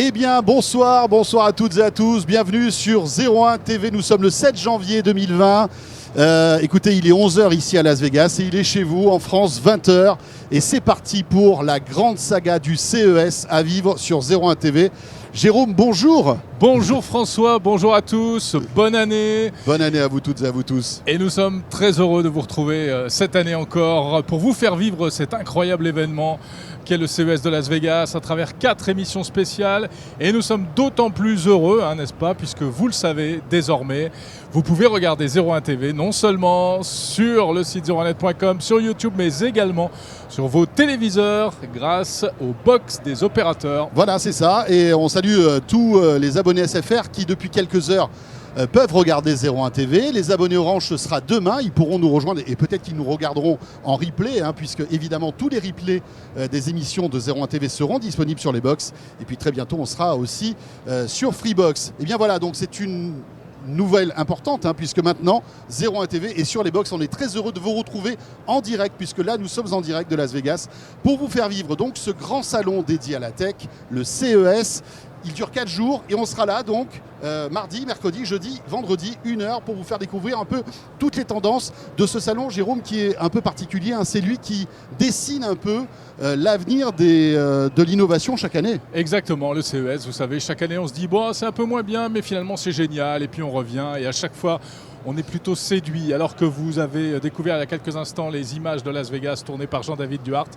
Eh bien, bonsoir à toutes et à tous. Bienvenue sur 01 TV. Nous sommes le 7 janvier 2020. Écoutez, il est 11h ici à Las Vegas et il est chez vous en France 20h. Et c'est parti pour la grande saga du CES à vivre sur 01 TV. Jérôme, bonjour. Bonjour François, bonjour à tous, bonne année. Bonne année à vous toutes et à vous tous. Et nous sommes très heureux de vous retrouver cette année encore pour vous faire vivre cet incroyable événement qu'est le CES de Las Vegas à travers 4 émissions spéciales. Et nous sommes d'autant plus heureux, n'est-ce pas, puisque vous le savez désormais, vous pouvez regarder 01 TV non seulement sur le site 01net.com, sur YouTube, mais également sur vos téléviseurs grâce aux box des opérateurs. Voilà, c'est ça. Et on salue tous les abonnés SFR qui, depuis quelques heures, peuvent regarder 01 TV. Les abonnés Orange, ce sera demain. Ils pourront nous rejoindre et peut-être qu'ils nous regarderont en replay, puisque évidemment tous les replays des émissions de 01 TV seront disponibles sur les box. Et puis très bientôt, on sera aussi sur Freebox. Et bien voilà, donc c'est une nouvelle importante, puisque maintenant 01 TV est sur les box. On est très heureux de vous retrouver en direct, puisque là nous sommes en direct de Las Vegas pour vous faire vivre donc ce grand salon dédié à la tech, le CES. Il dure 4 jours et on sera là donc mardi, mercredi, jeudi, vendredi, 1h pour vous faire découvrir un peu toutes les tendances de ce salon, Jérôme, qui est un peu particulier. C'est lui qui dessine un peu l'avenir de l'innovation chaque année. Exactement, le CES, vous savez, chaque année on se dit bon, c'est un peu moins bien, mais finalement c'est génial, et puis on revient et à chaque fois on est plutôt séduit, alors que vous avez découvert il y a quelques instants les images de Las Vegas tournées par Jean-David Duhart.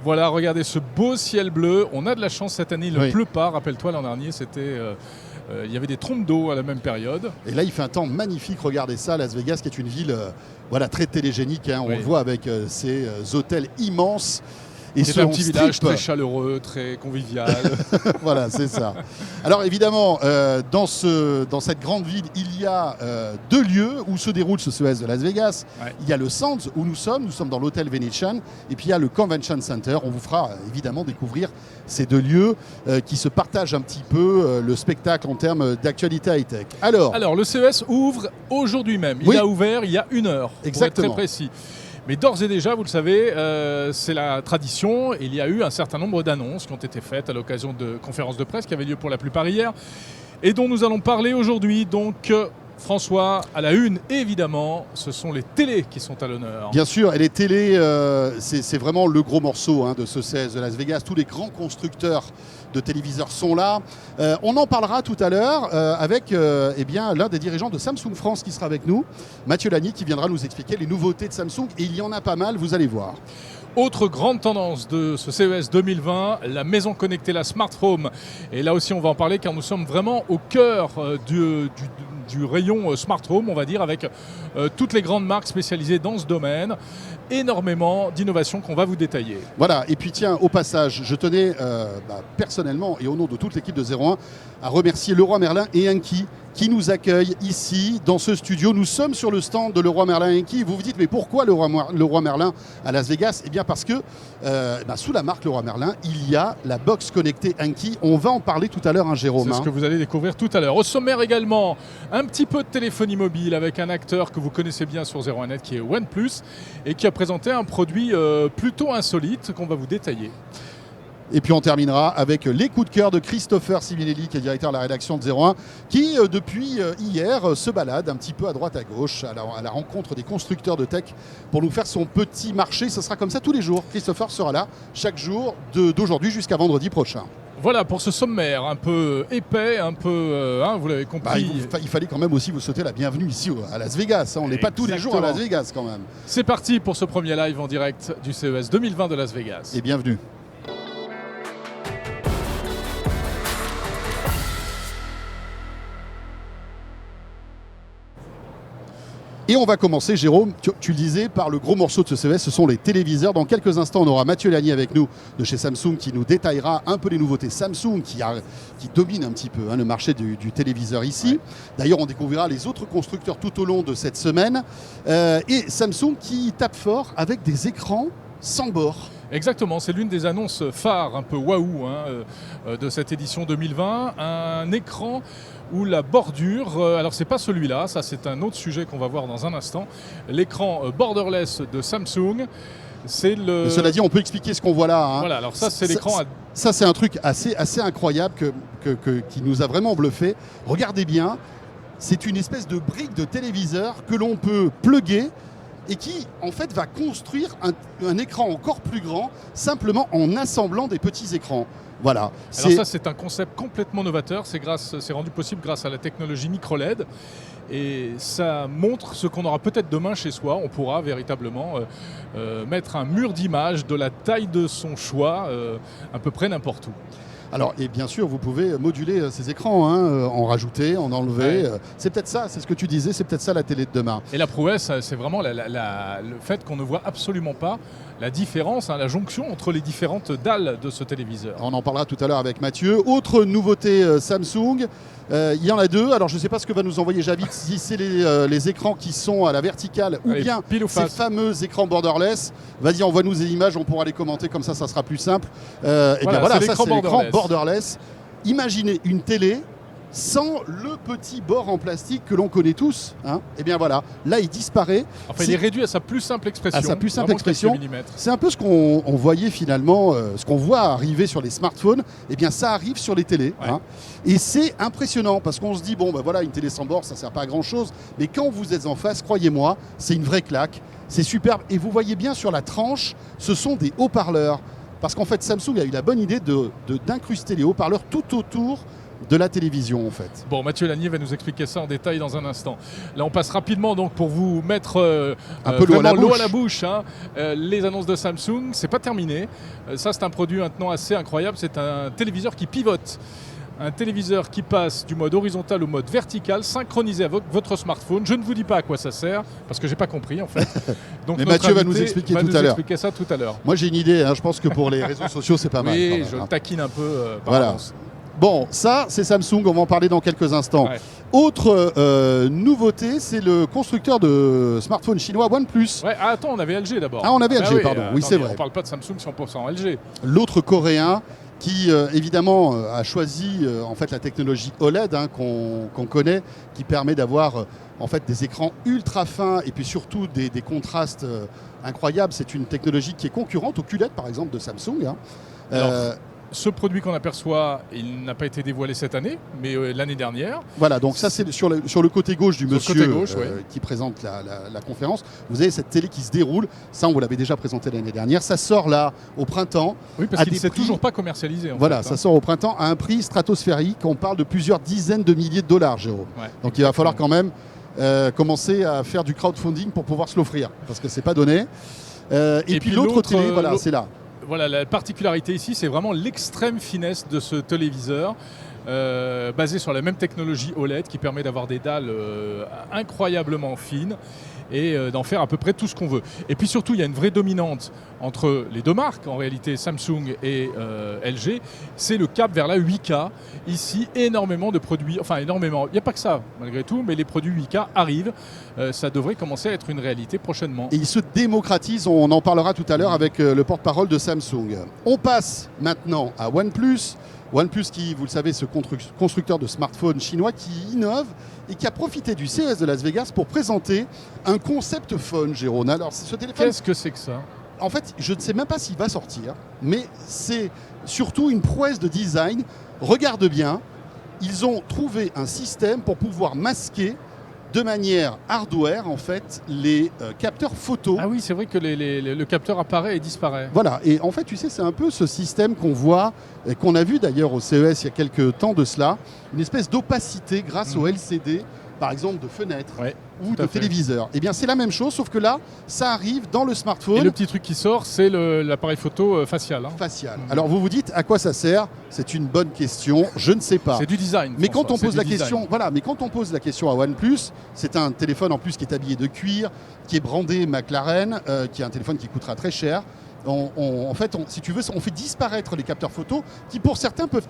Voilà, regardez ce beau ciel bleu. On a de la chance cette année, il ne pleut pas. Rappelle-toi, l'an dernier, il y avait des trompes d'eau à la même période. Et là, il fait un temps magnifique. Regardez ça, Las Vegas, qui est une ville très télégénique. On le voit avec ces hôtels immenses. Et c'est un petit village très chaleureux, très convivial. Voilà, c'est ça. Alors évidemment, dans cette grande ville, il y a 2 lieux où se déroule ce CES de Las Vegas. Ouais. Il y a le Sands où nous sommes dans l'hôtel Venetian, et puis il y a le Convention Center. On vous fera évidemment découvrir ces 2 lieux qui se partagent un petit peu le spectacle en termes d'actualité high-tech. Alors le CES ouvre aujourd'hui même. Il a ouvert il y a 1 heure. Exactement. Pour être très précis. Mais d'ores et déjà, vous le savez, c'est la tradition. Il y a eu un certain nombre d'annonces qui ont été faites à l'occasion de conférences de presse qui avaient lieu pour la plupart hier et dont nous allons parler aujourd'hui. Donc, François, à la une, évidemment, ce sont les télés qui sont à l'honneur. Bien sûr, et les télés, c'est vraiment le gros morceau de ce CES de Las Vegas. Tous les grands constructeurs de téléviseurs sont là. On en parlera tout à l'heure avec l'un des dirigeants de Samsung France qui sera avec nous, Mathieu Lagny, qui viendra nous expliquer les nouveautés de Samsung. Et il y en a pas mal, vous allez voir. Autre grande tendance de ce CES 2020, la maison connectée, la Smart Home. Et là aussi, on va en parler car nous sommes vraiment au cœur du rayon Smart Home, on va dire, avec toutes les grandes marques spécialisées dans ce domaine. Énormément d'innovations qu'on va vous détailler. Voilà, et puis tiens, au passage, je tenais personnellement et au nom de toute l'équipe de 01 à remercier Leroy Merlin et Anki qui nous accueillent ici dans ce studio. Nous sommes sur le stand de Leroy Merlin et Anki. Vous vous dites, mais pourquoi Leroy Merlin à Las Vegas? Eh bien parce que sous la marque Leroy Merlin, il y a la box connectée Anki. On va en parler tout à l'heure, Jérôme. C'est ce que vous allez découvrir tout à l'heure. Au sommaire également, un petit peu de téléphonie mobile avec un acteur que vous connaissez bien sur 01net qui est OnePlus et qui a présenté un produit plutôt insolite qu'on va vous détailler. Et puis on terminera avec les coups de cœur de Christopher Sivinelli, qui est directeur de la rédaction de 01, qui depuis hier se balade un petit peu à droite à gauche à la rencontre des constructeurs de tech pour nous faire son petit marché. Ce sera comme ça tous les jours. Christopher sera là chaque jour d'aujourd'hui jusqu'à vendredi prochain. Voilà pour ce sommaire un peu épais, un peu, vous l'avez compris. Il fallait quand même aussi vous souhaiter la bienvenue ici à Las Vegas. On n'est pas tous les jours à Las Vegas quand même. C'est parti pour ce premier live en direct du CES 2020 de Las Vegas. Et bienvenue. Et on va commencer, Jérôme, tu le disais, par le gros morceau de ce CES, ce sont les téléviseurs. Dans quelques instants, on aura Mathieu Lagny avec nous de chez Samsung qui nous détaillera un peu les nouveautés Samsung qui domine un petit peu le marché du téléviseur ici. Ouais. D'ailleurs, on découvrira les autres constructeurs tout au long de cette semaine. Et Samsung qui tape fort avec des écrans sans bord. Exactement, c'est l'une des annonces phares, un peu waouh de cette édition 2020. Un écran où la bordure, alors c'est pas celui-là, ça c'est un autre sujet qu'on va voir dans un instant, l'écran borderless de Samsung. Cela dit, on peut expliquer ce qu'on voit là. Voilà, alors ça c'est l'écran. Ça c'est un truc assez incroyable que qui nous a vraiment bluffé. Regardez bien, c'est une espèce de brique de téléviseur que l'on peut plugger et qui en fait va construire un écran encore plus grand simplement en assemblant des petits écrans. Voilà. Alors ça, c'est un concept complètement novateur. C'est rendu possible grâce à la technologie micro-LED. Et ça montre ce qu'on aura peut-être demain chez soi. On pourra véritablement mettre un mur d'image de la taille de son choix à peu près n'importe où. Alors, et bien sûr, vous pouvez moduler ces écrans, en rajouter, en enlever. Ouais. C'est peut-être ça, c'est ce que tu disais, c'est peut-être ça la télé de demain. Et la prouesse, c'est vraiment le fait qu'on ne voit absolument pas la différence, la jonction entre les différentes dalles de ce téléviseur. On en parlera tout à l'heure avec Mathieu. Autre nouveauté Samsung, il y en a deux. Alors, je ne sais pas ce que va nous envoyer Javid, si c'est les écrans qui sont à la verticale ou Allez, bien pile ou ces face. fameux écrans borderless. Vas-y, envoie-nous des images, on pourra les commenter, comme ça sera plus simple. Et bien voilà, c'est ça c'est l'écran borderless. borderless. Imaginez une télé sans le petit bord en plastique que l'on connaît tous. Et bien voilà, là il disparaît. Enfin, il est réduit à sa plus simple expression. À sa plus simple vraiment expression. quelques millimètres. C'est un peu ce qu'on voyait finalement, ce qu'on voit arriver sur les smartphones, et bien ça arrive sur les télés. Ouais. Et c'est impressionnant parce qu'on se dit, bon ben voilà, une télé sans bord, ça sert pas à grand chose. Mais quand vous êtes en face, croyez-moi, c'est une vraie claque. C'est superbe. Et vous voyez bien sur la tranche, ce sont des haut-parleurs. Parce qu'en fait, Samsung a eu la bonne idée d'incruster les haut-parleurs tout autour de la télévision en fait. Bon, Mathieu Lanier va nous expliquer ça en détail dans un instant. Là, on passe rapidement donc pour vous mettre un peu l'eau à la bouche. Les annonces de Samsung, c'est pas terminé. Ça, c'est un produit maintenant assez incroyable. C'est un téléviseur qui pivote. Un téléviseur qui passe du mode horizontal au mode vertical, synchronisé avec votre smartphone. Je ne vous dis pas à quoi ça sert, parce que j'ai pas compris en fait. Donc, mais Mathieu va nous expliquer tout à l'heure. expliquer ça tout à l'heure. Moi j'ai une idée, je pense que pour les réseaux sociaux c'est pas mal. Oui, quand même, je taquine un peu par voilà. avance. Bon, ça c'est Samsung, on va en parler dans quelques instants. Ouais. Autre nouveauté, c'est le constructeur de smartphone chinois OnePlus. Ouais, attends, on avait LG d'abord. Ah, on avait LG, oui, pardon. Oui, c'est vrai. On parle pas de Samsung 100% LG. L'autre coréen qui évidemment a choisi en fait la technologie OLED qu'on connaît, qui permet d'avoir en fait des écrans ultra fins et puis surtout des contrastes incroyables. C'est une technologie qui est concurrente au QLED par exemple de Samsung. Alors, ce produit qu'on aperçoit, il n'a pas été dévoilé cette année, mais l'année dernière. Voilà, donc ça c'est sur le côté gauche du monsieur côté gauche, oui. qui présente la conférence. Vous avez cette télé qui se déroule, ça on vous l'avait déjà présenté l'année dernière. Ça sort là au printemps. Oui, parce qu'il ne s'est prix... toujours pas commercialisé. Voilà, ça sort au printemps à un prix stratosphérique. On parle de plusieurs dizaines de milliers de dollars, Jérôme. Ouais, donc il va falloir quand même commencer à faire du crowdfunding pour pouvoir se l'offrir, parce que c'est pas donné. Et puis l'autre télé, voilà, c'est là. Voilà, la particularité ici, c'est vraiment l'extrême finesse de ce téléviseur, basé sur la même technologie OLED qui permet d'avoir des dalles incroyablement fines et d'en faire à peu près tout ce qu'on veut. Et puis surtout, il y a une vraie dominante entre les deux marques, en réalité Samsung et LG, c'est le cap vers la 8K. Ici, énormément de produits, enfin énormément, il n'y a pas que ça malgré tout, mais les produits 8K arrivent. Ça devrait commencer à être une réalité prochainement. Et ils se démocratisent, on en parlera tout à l'heure avec le porte-parole de Samsung. On passe maintenant à OnePlus. OnePlus qui, vous le savez, ce constructeur de smartphones chinois qui innove et qui a profité du CES de Las Vegas pour présenter un concept phone, Jérôme. Alors, ce téléphone... Qu'est-ce que c'est que ça ? En fait, je ne sais même pas s'il va sortir, mais c'est surtout une prouesse de design. Regarde bien, ils ont trouvé un système pour pouvoir masquer de manière hardware, en fait, les capteurs photo. Ah oui, c'est vrai que le capteur apparaît et disparaît. Voilà, et en fait, tu sais, c'est un peu ce système qu'on voit, et qu'on a vu d'ailleurs au CES il y a quelques temps de cela, une espèce d'opacité grâce au LCD, par exemple de fenêtres ou de téléviseurs. Eh bien, c'est la même chose, sauf que là, ça arrive dans le smartphone. Et le petit truc qui sort, c'est l'appareil photo facial. Facial. Alors, vous vous dites, à quoi ça sert ? C'est une bonne question, je ne sais pas. C'est du design. Mais quand on pose la question, voilà, mais quand on pose la question à OnePlus, c'est un téléphone en plus qui est habillé de cuir, qui est brandé McLaren, qui est un téléphone qui coûtera très cher. En fait, si tu veux, on fait disparaître les capteurs photo qui, pour certains, peuvent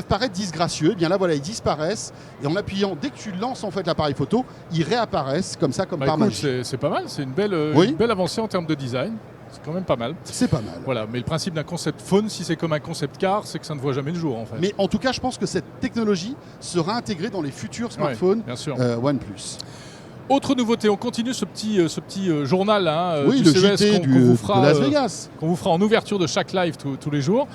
paraître disgracieux. Et bien là, voilà, ils disparaissent. Et en appuyant, dès que tu lances en fait l'appareil photo, ils réapparaissent comme ça, comme par magie. C'est pas mal. C'est une belle avancée en termes de design. C'est quand même pas mal. C'est pas mal. Voilà, mais le principe d'un concept phone, si c'est comme un concept car, c'est que ça ne voit jamais le jour en fait. Mais en tout cas, je pense que cette technologie sera intégrée dans les futurs smartphones bien sûr. OnePlus. Autre nouveauté, on continue ce petit journal Oui, du le CES JT qu'on vous fera, de Las Vegas. qu'on vous fera en ouverture de chaque live tous les jours.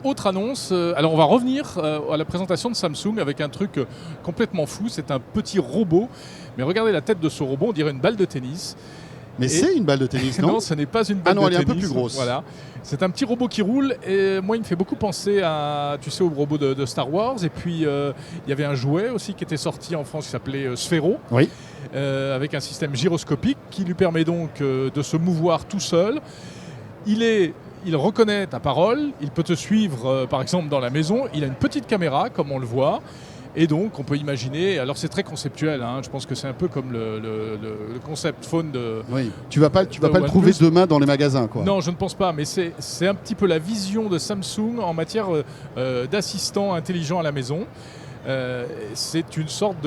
Autre annonce, alors on va revenir à la présentation de Samsung avec un truc complètement fou, c'est un petit robot, mais regardez la tête de ce robot, on dirait une balle de tennis. Mais c'est une balle de tennis, non? Non, ce n'est pas une balle de tennis. Ah non, elle est un peu plus grosse. Voilà. C'est un petit robot qui roule et moi il me fait beaucoup penser à, tu sais, au robot de Star Wars. Et puis il y avait un jouet aussi qui était sorti en France qui s'appelait Sphero, Oui. avec un système gyroscopique qui lui permet donc de se mouvoir tout seul. Il reconnaît ta parole, il peut te suivre par exemple dans la maison, il a une petite caméra comme on le voit. Et donc, on peut imaginer, alors c'est très conceptuel, je pense que c'est un peu comme le concept phone de... Oui. Tu vas pas le OnePlus. trouver demain dans les magasins, quoi. Non, je ne pense pas, mais c'est un petit peu la vision de Samsung en matière d'assistant intelligent à la maison. C'est une sorte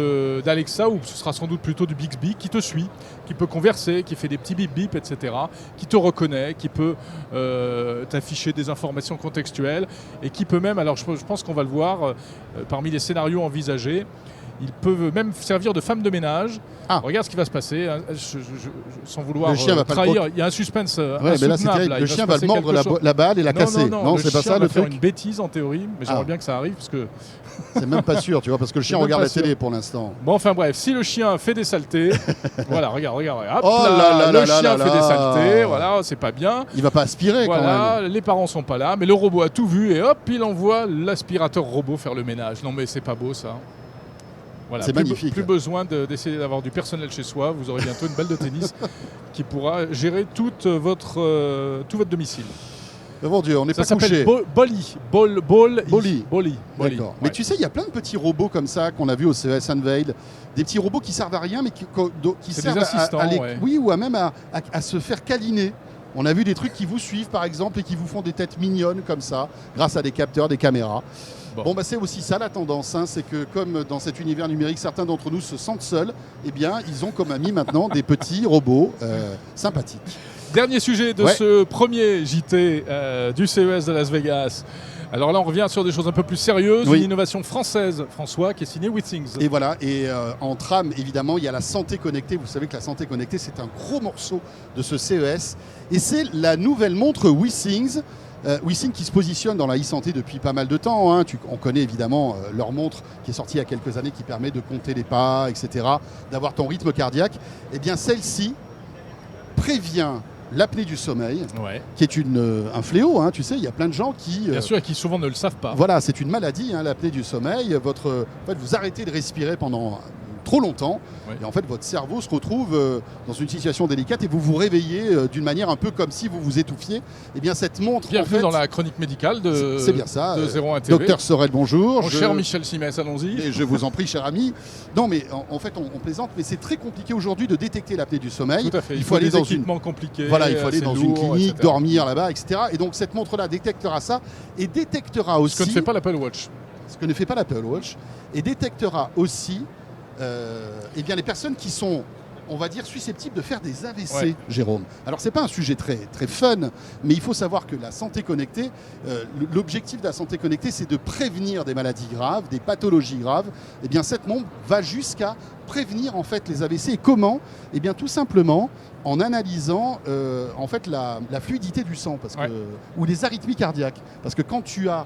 d'Alexa, ou ce sera sans doute plutôt du Bixby, qui te suit, qui peut converser, qui fait des petits bip bip, etc., qui te reconnaît, qui peut t'afficher des informations contextuelles, et qui peut même, alors je pense qu'on va le voir, parmi les scénarios envisagés, il peut même servir de femme de ménage. Ah. Regarde ce qui va se passer, sans vouloir Le chien va pas trahir, il y a un suspense Ouais, mais là, c'est insoutenable. terrible. là. Le Il va chien se va passer mordre quelque chose. la balle et la casser. Non, C'est pas chien ça va le faire truc. une bêtise en théorie, mais j'aimerais bien que ça arrive parce que... C'est même pas sûr, tu vois, parce que le chien même regarde pas la sûr. télé pour l'instant. Bon, enfin bref, si le chien fait des saletés, voilà, regarde, hop Oh là, là là le là chien là fait là. des saletés, voilà, c'est pas bien. Il va pas aspirer quand Voilà, même. les parents sont pas là, mais le robot a tout vu et hop, il envoie l'aspirateur robot faire le ménage. Non mais c'est pas beau ça. Voilà, C'est magnifique. Plus besoin d'essayer d'avoir du personnel chez soi. Vous aurez bientôt une balle de tennis qui pourra gérer tout votre domicile. Oh, mon Dieu, on n'est Ça pas couché. s'appelle Bolly. Bolly. Bolly. D'accord. Mais Ouais. tu sais, il y a plein de petits robots comme ça qu'on a vu au CES Unveil. Des petits robots qui servent à rien, mais qui C'est servent des assistants, ouais. oui, ou même à se faire câliner. On a vu des trucs qui vous suivent, par exemple, et qui vous font des têtes mignonnes comme ça, grâce à des capteurs, des caméras. Bon. Bah, c'est aussi ça la tendance, c'est que comme dans cet univers numérique, certains d'entre nous se sentent seuls, eh bien, ils ont comme amis maintenant des petits robots sympathiques. Dernier sujet de ce premier JT du CES de Las Vegas. Alors là, on revient sur des choses un peu plus sérieuses. Oui. Une innovation française, François, qui est signée Withings. Et voilà, et en trame, évidemment, il y a la santé connectée. Vous savez que la santé connectée, c'est un gros morceau de ce CES. Et c'est la nouvelle montre Withings. Withings qui se positionne dans la e-santé depuis pas mal de temps. On connaît évidemment leur montre qui est sortie il y a quelques années, qui permet de compter les pas, etc., d'avoir ton rythme cardiaque. Eh bien, celle-ci prévient l'apnée du sommeil, Ouais. qui est un fléau. Tu sais, il y a plein de gens qui... Bien sûr, et qui souvent ne le savent pas. Voilà, c'est une maladie, l'apnée du sommeil. En fait, vous arrêtez de respirer pendant trop longtemps, Ouais. et en fait votre cerveau se retrouve dans une situation délicate et vous vous réveillez d'une manière un peu comme si vous vous étouffiez. Et bien cette montre, Bienvenue en fait, dans la chronique médicale de, c'est bien ça, de 01 TV. Docteur Sorel, bonjour. Mon cher Michel Simès, allons-y. Et je vous en prie, cher ami. Non, mais en fait, on plaisante, mais c'est très compliqué aujourd'hui de détecter l'apnée du sommeil. Tout à fait. Il faut aller des dans équipements compliqués. Voilà, il faut aller assez dans une lourds, clinique, etc. dormir là-bas, etc. Et donc cette montre-là détectera ça et détectera aussi Ce que ne fait pas l'Apple Watch. ce que ne fait pas l'Apple Watch, et détectera aussi eh bien, les personnes qui sont, on va dire, susceptibles de faire des AVC, Ouais. Jérôme. Alors, c'est pas un sujet très, très fun, mais il faut savoir que la santé connectée, l'objectif de la santé connectée, c'est de prévenir des maladies graves, des pathologies graves. Eh bien, cette montre va jusqu'à prévenir, en fait, les AVC. Et comment? Eh bien, tout simplement en analysant en fait la fluidité du sang, parce que, Ouais. ou les arythmies cardiaques. Parce que quand tu as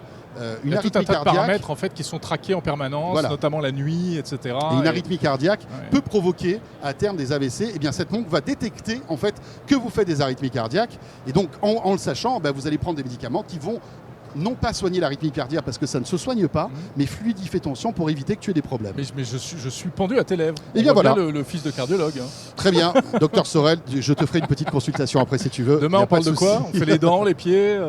Il une y a tout un arythmie tas de cardiaque, paramètres en fait, qui sont traqués en permanence, Voilà. notamment la nuit, etc. et une arythmie cardiaque Ouais. peut provoquer à terme des AVC, et bien cette montre va détecter en fait que vous faites des arythmies cardiaques, et donc en le sachant, vous allez prendre des médicaments qui vont non pas soigner l'arythmie cardiaque parce que ça ne se soigne pas, mais fluidifier ton sang pour éviter que tu aies des problèmes. Mais je suis pendu à tes lèvres. Eh bien, On voit voilà. bien le fils de cardiologue. Très bien, docteur Sorel, je te ferai une petite consultation après si tu veux. Demain, Y a on pas parle de souci. quoi? On fait les dents, les pieds.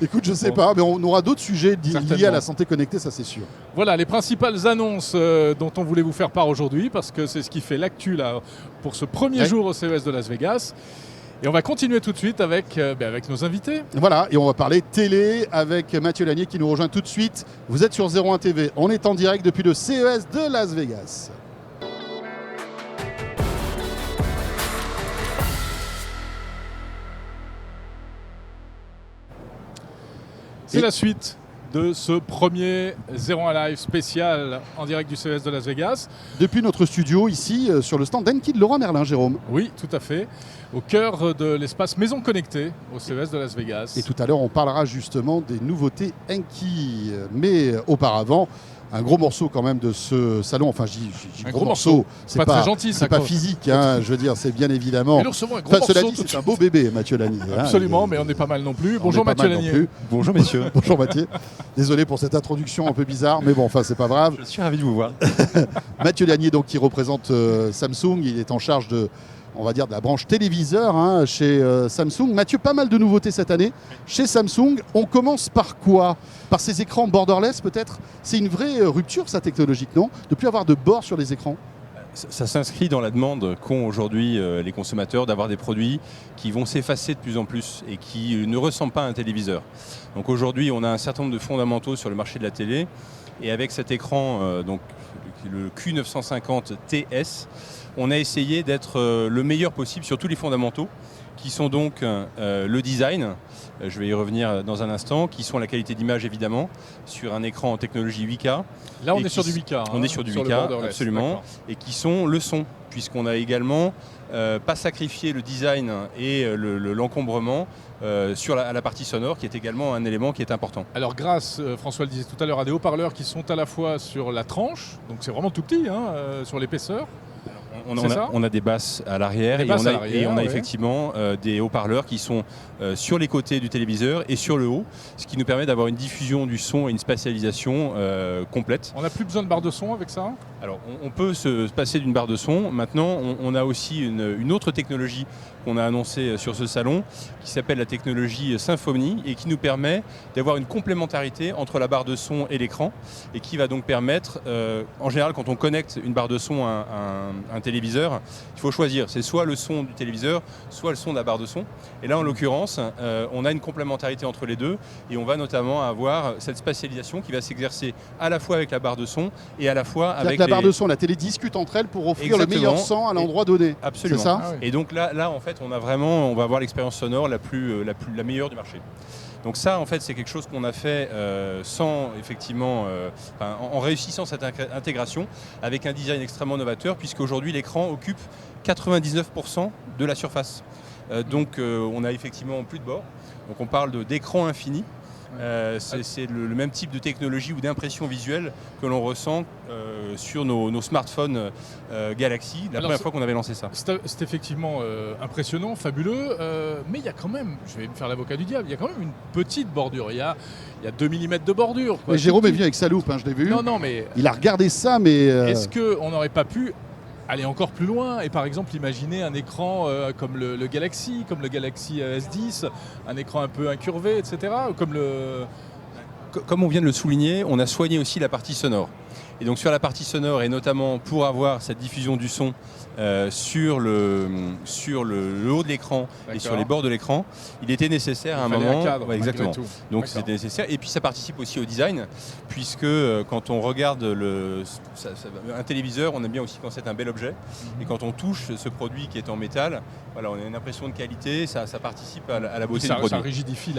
Écoute, je sais Bon. pas, mais on aura d'autres sujets liés Certainement. à la santé connectée, ça c'est sûr. Voilà les principales annonces dont on voulait vous faire part aujourd'hui, parce que c'est ce qui fait l'actu là pour ce premier Ouais. jour au CES de Las Vegas. Et on va continuer tout de suite avec nos invités. Voilà, et on va parler télé avec Mathieu Lanier qui nous rejoint tout de suite. Vous êtes sur 01 TV, on est en direct depuis le CES de Las Vegas. C'est Et- la suite de ce premier 01 Live spécial en direct du CES de Las Vegas. Depuis notre studio ici sur le stand d'Enki de Leroy Merlin, Jérôme. Oui, tout à fait. Au cœur de l'espace Maison Connectée au CES de Las Vegas. Et tout à l'heure, on parlera justement des nouveautés Enki. Mais auparavant, un gros morceau quand même de ce salon. Enfin, je dis un gros morceau. C'est pas très gentil, c'est pas physique, hein, je veux dire, c'est bien évidemment. Mais nous recevons un gros morceau. Cela dit, c'est un beau bébé, Mathieu Lagny. Absolument, mais on n'est pas mal non plus. Bonjour Mathieu Lagny. Bonjour messieurs. Bonjour Mathieu. Désolé pour cette introduction un peu bizarre, mais bon, enfin, c'est pas grave. Je suis ravi de vous voir. Mathieu Lagny, donc, qui représente Samsung, il est en charge de, on va dire, de la branche téléviseur hein, chez Samsung. Mathieu, pas mal de nouveautés cette année chez Samsung. On commence par quoi? Par ces écrans borderless peut-être? C'est une vraie rupture, ça, technologique, non? De plus avoir de bord sur les écrans? Ça s'inscrit dans la demande qu'ont aujourd'hui les consommateurs d'avoir des produits qui vont s'effacer de plus en plus et qui ne ressemblent pas à un téléviseur. Donc aujourd'hui, on a un certain nombre de fondamentaux sur le marché de la télé. Et avec cet écran, donc le Q950 TS, on a essayé d'être le meilleur possible sur tous les fondamentaux, qui sont donc le design, je vais y revenir dans un instant, qui sont la qualité d'image évidemment, sur un écran en technologie 8K. Là on est sur du 8K. On est sur du 8K, absolument, et qui sont le son, puisqu'on a également pas sacrifié le design et l'encombrement à la partie sonore, qui est également un élément qui est important. Alors grâce, François le disait tout à l'heure, à des haut-parleurs qui sont à la fois sur la tranche, donc c'est vraiment tout petit, hein, sur l'épaisseur. On a des basses à l'arrière et on a effectivement des haut-parleurs qui sont sur les côtés du téléviseur et sur le haut, ce qui nous permet d'avoir une diffusion du son et une spatialisation complète. On n'a plus besoin de barre de son avec ça? Alors on peut se passer d'une barre de son. Maintenant on a aussi une autre technologie qu'on a annoncée sur ce salon qui s'appelle la technologie Symfony et qui nous permet d'avoir une complémentarité entre la barre de son et l'écran et qui va donc permettre, en général quand on connecte une barre de son à un téléviseur, il faut choisir, c'est soit le son du téléviseur, soit le son de la barre de son. Et là en l'occurrence, on a une complémentarité entre les deux et on va notamment avoir cette spatialisation qui va s'exercer à la fois avec la barre de son et à la fois avec la barre de son, la télé discute entre elles pour offrir le meilleur son à l'endroit donné. Absolument. C'est ça? Ah oui. Et donc là en fait on va avoir l'expérience sonore la meilleure du marché. Donc ça, en fait, c'est quelque chose qu'on a fait en réussissant cette intégration avec un design extrêmement novateur, puisqu'aujourd'hui, l'écran occupe 99% de la surface. Donc on a effectivement plus de bords. Donc on parle d'écran infini. C'est le même type de technologie ou d'impression visuelle que l'on ressent sur nos smartphones Galaxy, première fois qu'on avait lancé ça. C'est effectivement impressionnant, fabuleux, mais il y a quand même, je vais me faire l'avocat du diable, il y a quand même une petite bordure, il y a 2 mm de bordure. Mais Jérôme est venu avec sa loupe, hein, je l'ai vu. Non, mais... Il a regardé ça, mais... Est-ce qu'on n'aurait pas pu aller encore plus loin et par exemple imaginer un écran comme le Galaxy, comme le Galaxy S10, un écran un peu incurvé, etc. Comme on vient de le souligner, on a soigné aussi la partie sonore. Et donc sur la partie sonore, et notamment pour avoir cette diffusion du son sur le haut de l'écran et sur les bords de l'écran, il était nécessaire à un moment. Exactement. Donc c'était nécessaire. Et puis ça participe aussi au design, puisque quand on regarde un téléviseur, on aime bien aussi quand c'est un bel objet. Et quand on touche ce produit qui est en métal, voilà, on a une impression de qualité, ça participe à la beauté du produit. Ça rigidifie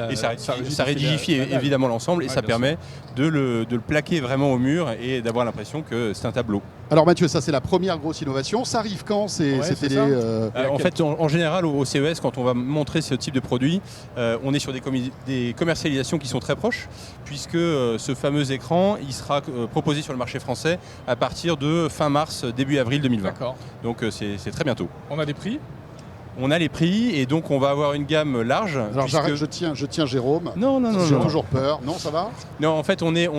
ça rigidifie évidemment l'ensemble et ça permet de le plaquer vraiment au mur et d'avoir l'impression que c'est un tableau. Alors Mathieu, ça c'est la première grosse innovation. Ça arrive quand ces télés En fait, en général, au CES, quand on va montrer ce type de produit, on est sur des commercialisations qui sont très proches, puisque ce fameux écran, il sera proposé sur le marché français à partir de fin mars, début avril 2020. D'accord. Donc c'est très bientôt. On a des prix ? On a les prix et donc on va avoir une gamme large. Alors j'arrête, je tiens Jérôme. Non. J'ai toujours peur. Non, ça va? Non, en fait, on est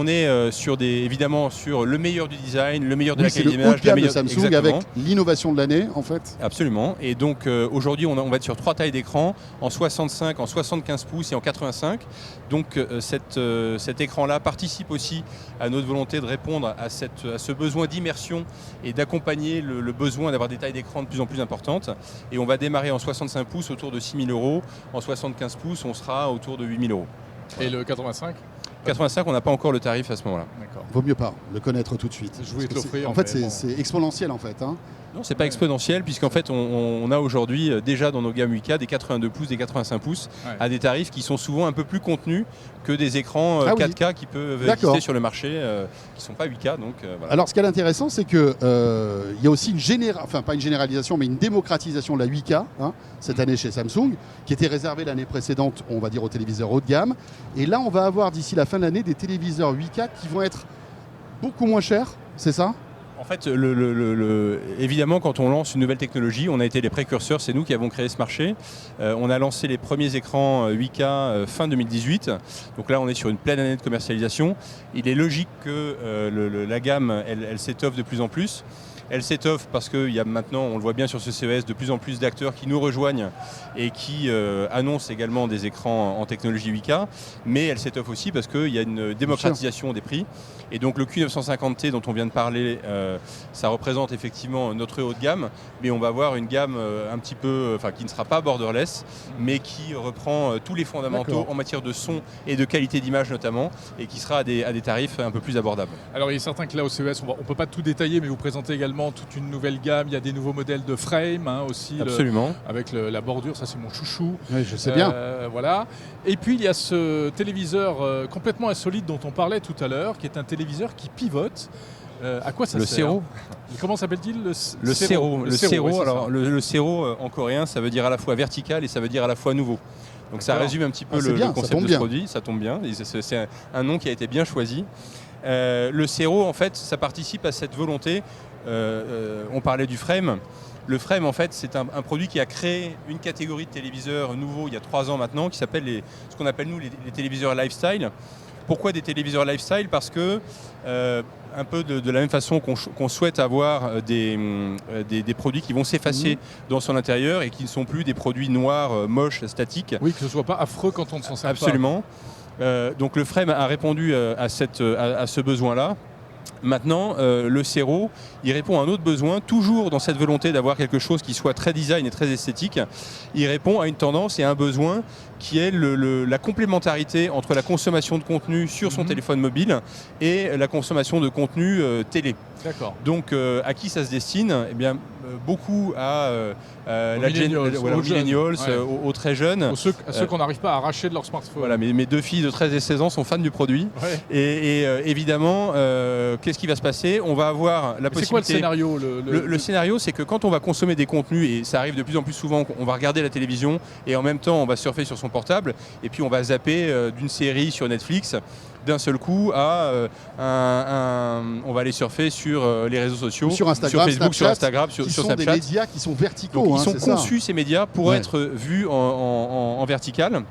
évidemment sur le meilleur du design, le meilleur de la qualité d'image. C'est le haut de gamme de Samsung exactement. avec l'innovation de l'année, en fait. Absolument. Et donc aujourd'hui, on va être sur 3 tailles d'écran, en 65, en 75 pouces et en 85. Donc cet écran-là participe aussi à notre volonté de répondre à ce besoin d'immersion et d'accompagner le besoin d'avoir des tailles d'écran de plus en plus importantes. Et on va démarrer en 65 pouces autour de 6 000 €. En 75 pouces, on sera autour de 8 000 €. Et le 85 ? 85, on n'a pas encore le tarif à ce moment-là. Vaut mieux pas le connaître tout de suite. Je voulais te l'offrir. En fait, c'est exponentiel en fait. Hein. Non, c'est pas exponentiel, puisqu'en fait, on a aujourd'hui déjà dans nos gammes 8K des 82 pouces, des 85 pouces, à des tarifs qui sont souvent un peu plus contenus que des écrans 4K qui peuvent exister sur le marché, qui ne sont pas 8K. Donc, voilà. Alors, ce qui est intéressant, c'est qu'il y a aussi pas une généralisation, mais une démocratisation de la 8K cette année chez Samsung, qui était réservée l'année précédente, on va dire, aux téléviseurs haut de gamme. Et là, on va avoir d'ici la fin de l'année des téléviseurs 8K qui vont être beaucoup moins chers, c'est ça ? En fait, évidemment, quand on lance une nouvelle technologie, on a été les précurseurs, c'est nous qui avons créé ce marché. On a lancé les premiers écrans 8K fin 2018. Donc là, on est sur une pleine année de commercialisation. Il est logique que la gamme, elle s'étoffe de plus en plus. Elle s'étoffe parce qu'il y a maintenant, on le voit bien sur ce CES, de plus en plus d'acteurs qui nous rejoignent et qui annoncent également des écrans en technologie 8K. Mais elle s'étoffe aussi parce qu'il y a une démocratisation des prix. Et donc le Q950T dont on vient de parler, ça représente effectivement notre haut de gamme. Mais on va avoir une gamme un petit peu, qui ne sera pas borderless, mais qui reprend tous les fondamentaux en matière de son et de qualité d'image notamment, et qui sera à des tarifs un peu plus abordables. Alors il est certain que là au CES, on ne peut pas tout détailler, mais vous présentez également toute une nouvelle gamme. Il y a des nouveaux modèles de frame aussi. Absolument. Avec la bordure, ça c'est mon chouchou. Oui, je sais bien. Voilà. Et puis il y a ce téléviseur complètement insolite dont on parlait tout à l'heure, qui est un téléviseur qui pivote. À quoi ça le sert ? Sero. Comment s'appelle-t-il ? Le Sero. Le Sero, alors le Sero en coréen, ça veut dire à la fois vertical et ça veut dire à la fois nouveau. Donc ça résume un petit peu le concept de ce produit. Ça tombe bien. C'est un nom qui a été bien choisi. Le Sero, en fait, ça participe à cette volonté. On parlait du frame. Le frame, en fait, c'est un produit qui a créé une catégorie de téléviseurs nouveaux il y a 3 ans maintenant, qui s'appelle ce qu'on appelle nous les téléviseurs lifestyle. Pourquoi des téléviseurs lifestyle ? Parce que, un peu de la même façon qu'on souhaite avoir des produits qui vont s'effacer dans son intérieur et qui ne sont plus des produits noirs, moches, statiques. Oui, que ce ne soit pas affreux quand on ne s'en sert pas. Absolument. Donc le frame a répondu à ce besoin-là. Maintenant, le Sero, il répond à un autre besoin, toujours dans cette volonté d'avoir quelque chose qui soit très design et très esthétique. Il répond à une tendance et à un besoin qui est la complémentarité entre la consommation de contenu sur son téléphone mobile et la consommation de contenu télé. D'accord. Donc, à qui ça se destine ? Eh bien, beaucoup à aux millennials, aux très jeunes. À ceux qu'on n'arrive pas à arracher de leur smartphone. Voilà, mes 2 filles de 13 et 16 ans sont fans du produit. Ouais. Et évidemment, qu'est-ce qui va se passer ? On va avoir la possibilité... C'est quoi le scénario ? Le scénario, c'est que quand on va consommer des contenus, et ça arrive de plus en plus souvent, on va regarder la télévision et en même temps on va surfer sur son portable et puis on va zapper d'une série sur Netflix. D'un seul coup on va aller surfer sur les réseaux sociaux, sur Instagram, sur Facebook, Snapchat, sur Instagram, sur Snapchat. Snapchat. Des médias qui sont verticaux. Donc, ils sont conçus, ces médias, pour être vus en vertical.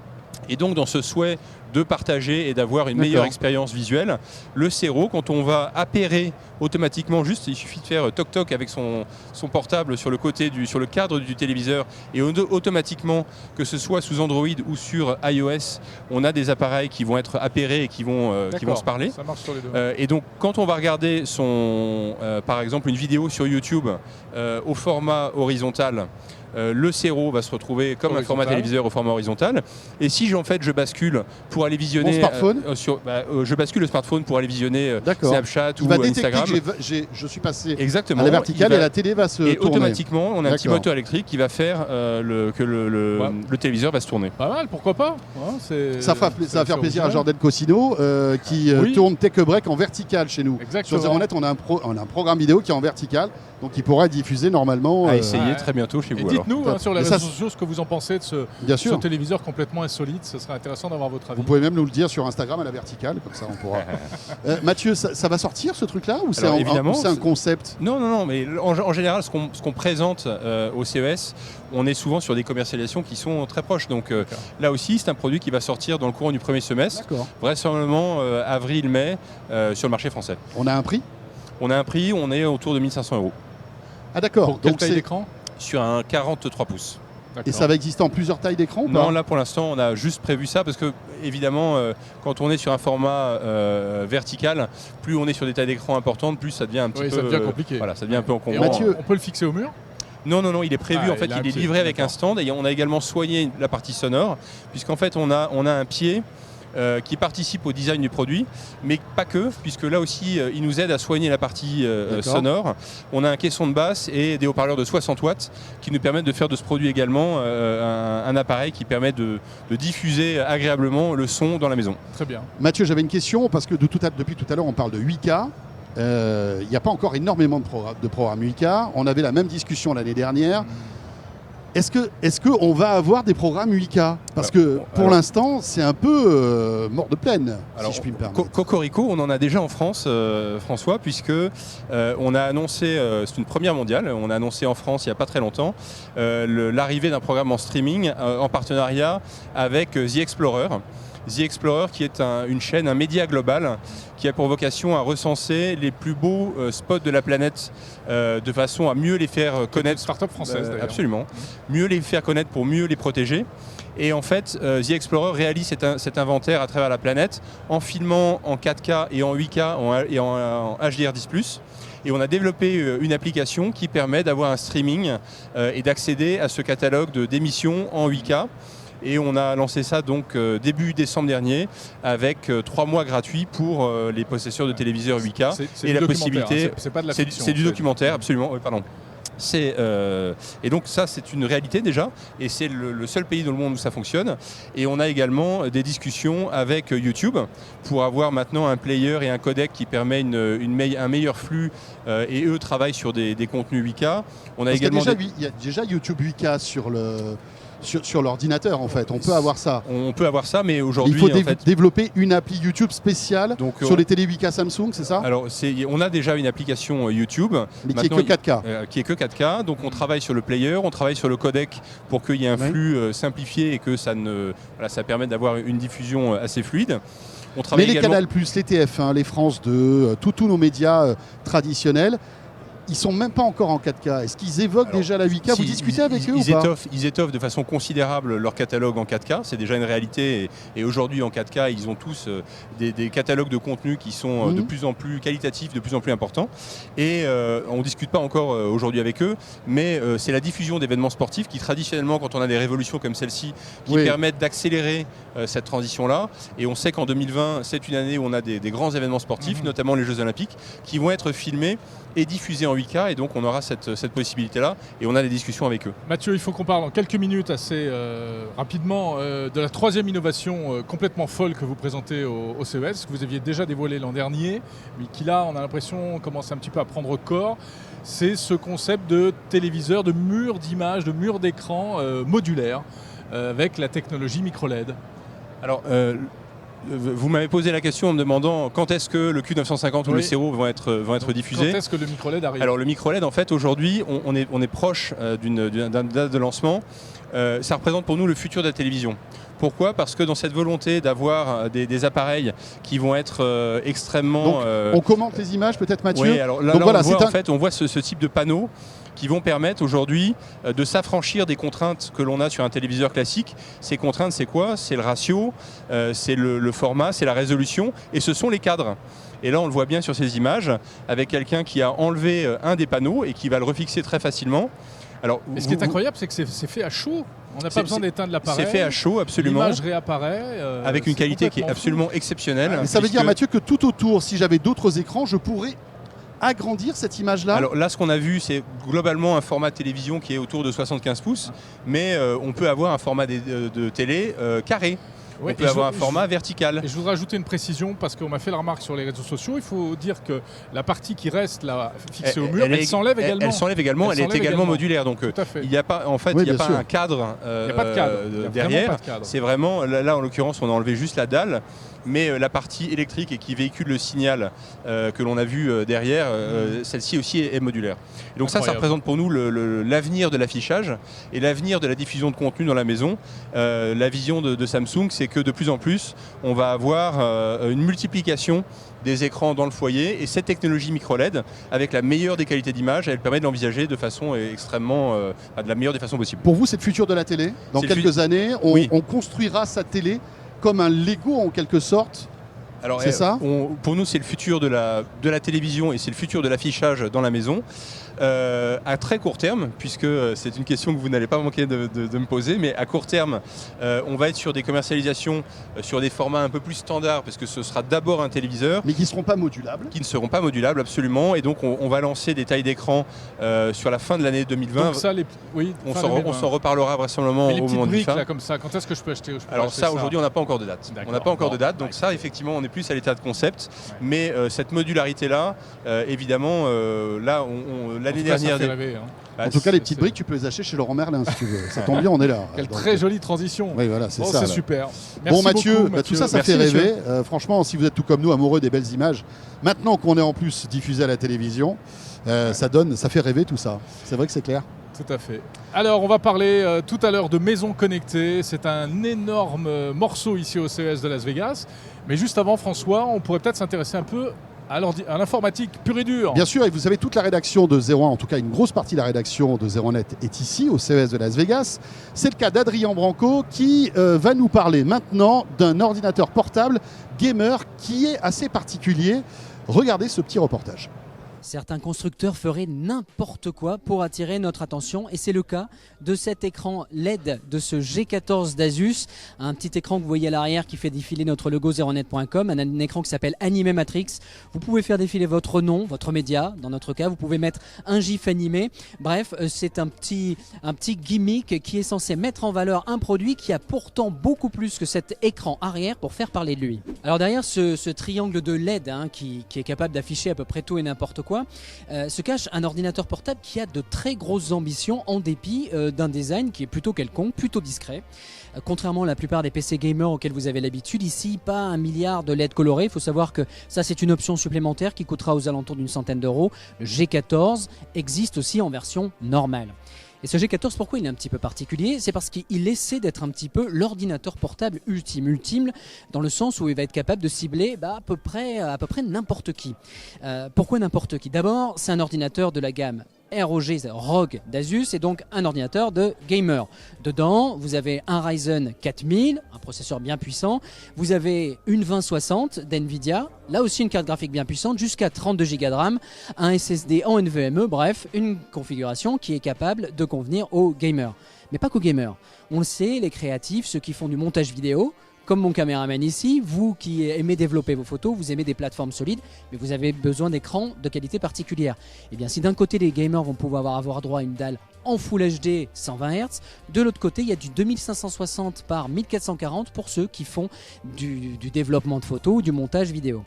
Et donc, dans ce souhait de partager et d'avoir une meilleure expérience visuelle, le Sero, quand on va appairer automatiquement, juste il suffit de faire toc-toc avec son portable sur le cadre du téléviseur et automatiquement, que ce soit sous Android ou sur iOS, on a des appareils qui vont être appairés et qui vont se parler. Ça marche sur les deux. Et donc, quand on va regarder par exemple une vidéo sur YouTube au format horizontal, le Sero va se retrouver comme un format téléviseur au format horizontal. Et si je bascule pour aller visionner smartphone je bascule le smartphone pour aller visionner Snapchat il ou va détecter Instagram. que je suis passé Exactement. à la verticale et la télé va se tourner. Et automatiquement, on a un petit moteur électrique qui va faire que le téléviseur va se tourner. Pas mal, pourquoi pas ça va faire plaisir à Jordan Cosino qui tourne Take a Break en vertical chez nous. Exactement. Sur ZeroNet, on a un programme vidéo qui est en vertical, donc il pourra diffuser normalement. À essayer très bientôt chez vous. Dites-nous sur les réseaux sociaux ce que vous en pensez de ce téléviseur complètement insolite. Ce serait intéressant d'avoir votre avis. Vous pouvez même nous le dire sur Instagram à la verticale, comme ça on pourra. Mathieu, ça va sortir ce truc-là ou c'est un concept ? Non, mais en général, ce qu'on présente au CES, on est souvent sur des commercialisations qui sont très proches. Donc là aussi, c'est un produit qui va sortir dans le courant du premier semestre, vraisemblablement avril-mai, sur le marché français. On a un prix ? On a un prix, on est autour de 1 500 €. Ah d'accord. Pour quelle taille d'écran ? Sur un 43 pouces. Et ça va exister en plusieurs tailles d'écran ou pas ? Non, là pour l'instant on a juste prévu ça parce que évidemment quand on est sur un format vertical, plus on est sur des tailles d'écran importantes, plus ça devient un petit peu... ça devient compliqué. Voilà, ça devient un peu encombrant. Mathieu, on peut le fixer au mur ? Non, il est prévu, en fait, il est livré avec un stand et on a également soigné la partie sonore puisqu'en fait on a un pied qui participent au design du produit, mais pas que, puisque là aussi, ils nous aident à soigner la partie sonore. On a un caisson de basse et des haut-parleurs de 60 watts qui nous permettent de faire de ce produit également un appareil qui permet de diffuser agréablement le son dans la maison. Très bien. Mathieu, j'avais une question, parce que depuis tout à l'heure, on parle de 8K. Il n'y a pas encore énormément de programmes 8K. On avait la même discussion l'année dernière. Est-ce qu'on va avoir des programmes 8K? Parce que pour l'instant, c'est un peu mort de plaine, si je puis me permettre. Cocorico, on en a déjà en France, François, puisque on a annoncé, c'est une première mondiale, on a annoncé en France il n'y a pas très longtemps, l'arrivée d'un programme en streaming en partenariat avec The Explorer. The Explorer qui est une chaîne, un média global qui a pour vocation à recenser les plus beaux spots de la planète de façon à mieux les faire connaître. Une start-up française d'ailleurs. Absolument. Mieux les faire connaître pour mieux les protéger. Et en fait, The Explorer réalise cet inventaire à travers la planète en filmant en 4K et en 8K et en HDR10+. Et on a développé une application qui permet d'avoir un streaming et d'accéder à ce catalogue d'émissions en 8K. Et on a lancé ça donc début décembre dernier avec 3 mois gratuits pour les possesseurs de téléviseurs 8K. C'est et la possibilité. C'est pas de la fiction. C'est du documentaire, absolument. Oui, pardon. Et donc ça c'est une réalité déjà et c'est le seul pays dans le monde où ça fonctionne et on a également des discussions avec YouTube pour avoir maintenant un player et un codec qui permet un meilleur flux et eux travaillent sur des contenus 8K. On a également il y a déjà YouTube 8K sur l'ordinateur en fait, on peut avoir ça. On peut avoir ça, mais aujourd'hui... Il faut développer une appli YouTube spéciale sur les télé 8K Samsung, c'est ça? Alors, on a déjà une application YouTube. Mais qui est que 4K. Qui est que 4K, donc on travaille sur le player, on travaille sur le codec pour qu'il y ait un flux simplifié et que ça permette d'avoir une diffusion assez fluide. Mais les Canal+, les TF1, les France 2, tous nos médias traditionnels, ils sont même pas encore en 4K. Est-ce qu'ils évoquent déjà la 8K? Vous discutez avec eux ou pas? Ils étoffent de façon considérable leur catalogue en 4K. C'est déjà une réalité. Et aujourd'hui, en 4K, ils ont tous des catalogues de contenu qui sont de plus en plus qualitatifs, de plus en plus importants. Et on ne discute pas encore aujourd'hui avec eux, mais c'est la diffusion d'événements sportifs qui, traditionnellement, quand on a des révolutions comme celle-ci, qui permettent d'accélérer cette transition-là. Et on sait qu'en 2020, c'est une année où on a des grands événements sportifs, notamment les Jeux Olympiques, qui vont être filmés et diffusés en 8K et donc on aura cette possibilité-là et on a des discussions avec eux. Mathieu, il faut qu'on parle en quelques minutes assez rapidement de la troisième innovation complètement folle que vous présentez au CES, que vous aviez déjà dévoilé l'an dernier, mais qui là, on a l'impression, commence un petit peu à prendre corps. C'est ce concept de téléviseur, de mur d'image, de mur d'écran modulaire avec la technologie micro-LED. Alors, vous m'avez posé la question en me demandant quand est-ce que le Q950 ou le Cero vont être diffusés. Quand est-ce que le micro-LED arrive? Alors le micro-LED, en fait, aujourd'hui, on est proche d'un date de lancement. Ça représente pour nous le futur de la télévision. Pourquoi? Parce que dans cette volonté d'avoir des appareils qui vont être extrêmement... Donc, on commente les images peut-être, Mathieu? Oui, alors là, on voit ce type de panneaux qui vont permettre aujourd'hui de s'affranchir des contraintes que l'on a sur un téléviseur classique. Ces contraintes, c'est quoi? C'est le ratio, c'est le format, c'est la résolution et ce sont les cadres. Et là, on le voit bien sur ces images, avec quelqu'un qui a enlevé un des panneaux et qui va le refixer très facilement. Alors, ce qui est incroyable, c'est que c'est fait à chaud. On n'a pas besoin d'éteindre l'appareil. C'est fait à chaud, absolument. L'image réapparaît. Avec une qualité qui est absolument exceptionnelle. Mais ça veut dire, Mathieu, que tout autour, si j'avais d'autres écrans, je pourrais agrandir cette image-là? Alors là, ce qu'on a vu, c'est globalement un format de télévision qui est autour de 75 pouces, mais on peut avoir un format de télé carré. On peut avoir un format vertical. Et je voudrais ajouter une précision parce qu'on m'a fait la remarque sur les réseaux sociaux. Il faut dire que la partie qui reste là, fixée au mur, elle s'enlève également. Elle s'enlève également. Elle est également modulaire. Donc il n'y a pas, en fait, il n'y a pas un cadre derrière. C'est vraiment là, en l'occurrence, on a enlevé juste la dalle. Mais la partie électrique et qui véhicule le signal que l'on a vu derrière, celle-ci aussi est modulaire. Et donc ça représente pour nous l'avenir de l'affichage et l'avenir de la diffusion de contenu dans la maison. La vision de Samsung, c'est que de plus en plus, on va avoir une multiplication des écrans dans le foyer et cette technologie micro-LED, avec la meilleure des qualités d'image, elle permet de l'envisager de façon extrêmement, de la meilleure des façons possibles. Pour vous, c'est le futur de la télé? Dans quelques années, on construira sa télé comme un Lego en quelque sorte, Alors, c'est ça? Pour nous, c'est le futur de la télévision et c'est le futur de l'affichage dans la maison. À très court terme, puisque c'est une question que vous n'allez pas manquer de me poser, mais à court terme, on va être sur des commercialisations sur des formats un peu plus standards, parce que ce sera d'abord un téléviseur. Mais qui ne seront pas modulables. Qui ne seront pas modulables, absolument. Et donc, on va lancer des tailles d'écran sur la fin de l'année 2020. Donc ça, on s'en reparlera vraisemblablement au moment du fin. Là, comme ça, quand est-ce que je peux acheter? Alors ça, aujourd'hui, on n'a pas encore de date. On n'a pas encore de date, donc ça, effectivement, on est plus à l'état de concept. Ouais. Mais cette modularité-là, évidemment, là, l'année dernière... Ça fait rêver, hein. En tout cas, les petites briques, tu peux les acheter chez Laurent Merlin si tu veux. Ça tombe bien, on est là. Quelle très jolie transition. Oui, voilà, c'est ça. C'est super. Merci bon, Mathieu, beaucoup, tout ça fait rêver. Franchement, si vous êtes tout comme nous, amoureux des belles images, maintenant qu'on est en plus diffusé à la télévision, ça fait rêver tout ça. C'est vrai que c'est clair. Tout à fait. Alors, on va parler tout à l'heure de maisons connectées. C'est un énorme morceau ici au CES de Las Vegas. Mais juste avant, François, on pourrait peut-être s'intéresser un peu à l'informatique pure et dure. Bien sûr, et vous savez, toute la rédaction de 01, en tout cas une grosse partie de la rédaction de 01net est ici, au CES de Las Vegas. C'est le cas d'Adrien Branco qui va nous parler maintenant d'un ordinateur portable gamer qui est assez particulier. Regardez ce petit reportage. Certains constructeurs feraient n'importe quoi pour attirer notre attention et c'est le cas de cet écran LED de ce G14 d'Asus, un petit écran que vous voyez à l'arrière qui fait défiler notre logo 0net.com, un écran qui s'appelle Animé Matrix. Vous pouvez faire défiler votre nom, votre média, dans notre cas vous pouvez mettre un gif animé. Bref, c'est un petit gimmick qui est censé mettre en valeur un produit qui a pourtant beaucoup plus que cet écran arrière pour faire parler de lui. Alors derrière ce triangle de LED qui est capable d'afficher à peu près tout et n'importe quoi, se cache un ordinateur portable qui a de très grosses ambitions en dépit d'un design qui est plutôt quelconque, plutôt discret. Contrairement à la plupart des PC gamers auxquels vous avez l'habitude, ici pas un milliard de LED colorés. Il faut savoir que ça c'est une option supplémentaire qui coûtera aux alentours d'une centaine d'euros. Le G14 existe aussi en version normale. Et ce G14, pourquoi il est un petit peu particulier? C'est parce qu'il essaie d'être un petit peu l'ordinateur portable ultime, dans le sens où il va être capable de cibler à peu près n'importe qui. Pourquoi n'importe qui? D'abord, c'est un ordinateur de la gamme ROG d'Asus et donc un ordinateur de gamer. Dedans, vous avez un Ryzen 4000, un processeur bien puissant, vous avez une 2060 d'NVIDIA, là aussi une carte graphique bien puissante, jusqu'à 32 Go de RAM, un SSD en NVMe, bref, une configuration qui est capable de convenir aux gamers. Mais pas qu'aux gamers. On le sait, les créatifs, ceux qui font du montage vidéo, comme mon caméraman ici, vous qui aimez développer vos photos, vous aimez des plateformes solides, mais vous avez besoin d'écrans de qualité particulière. Et bien si d'un côté les gamers vont pouvoir avoir droit à une dalle en Full HD 120 Hz, de l'autre côté il y a du 2560 par 1440 pour ceux qui font du développement de photos ou du montage vidéo.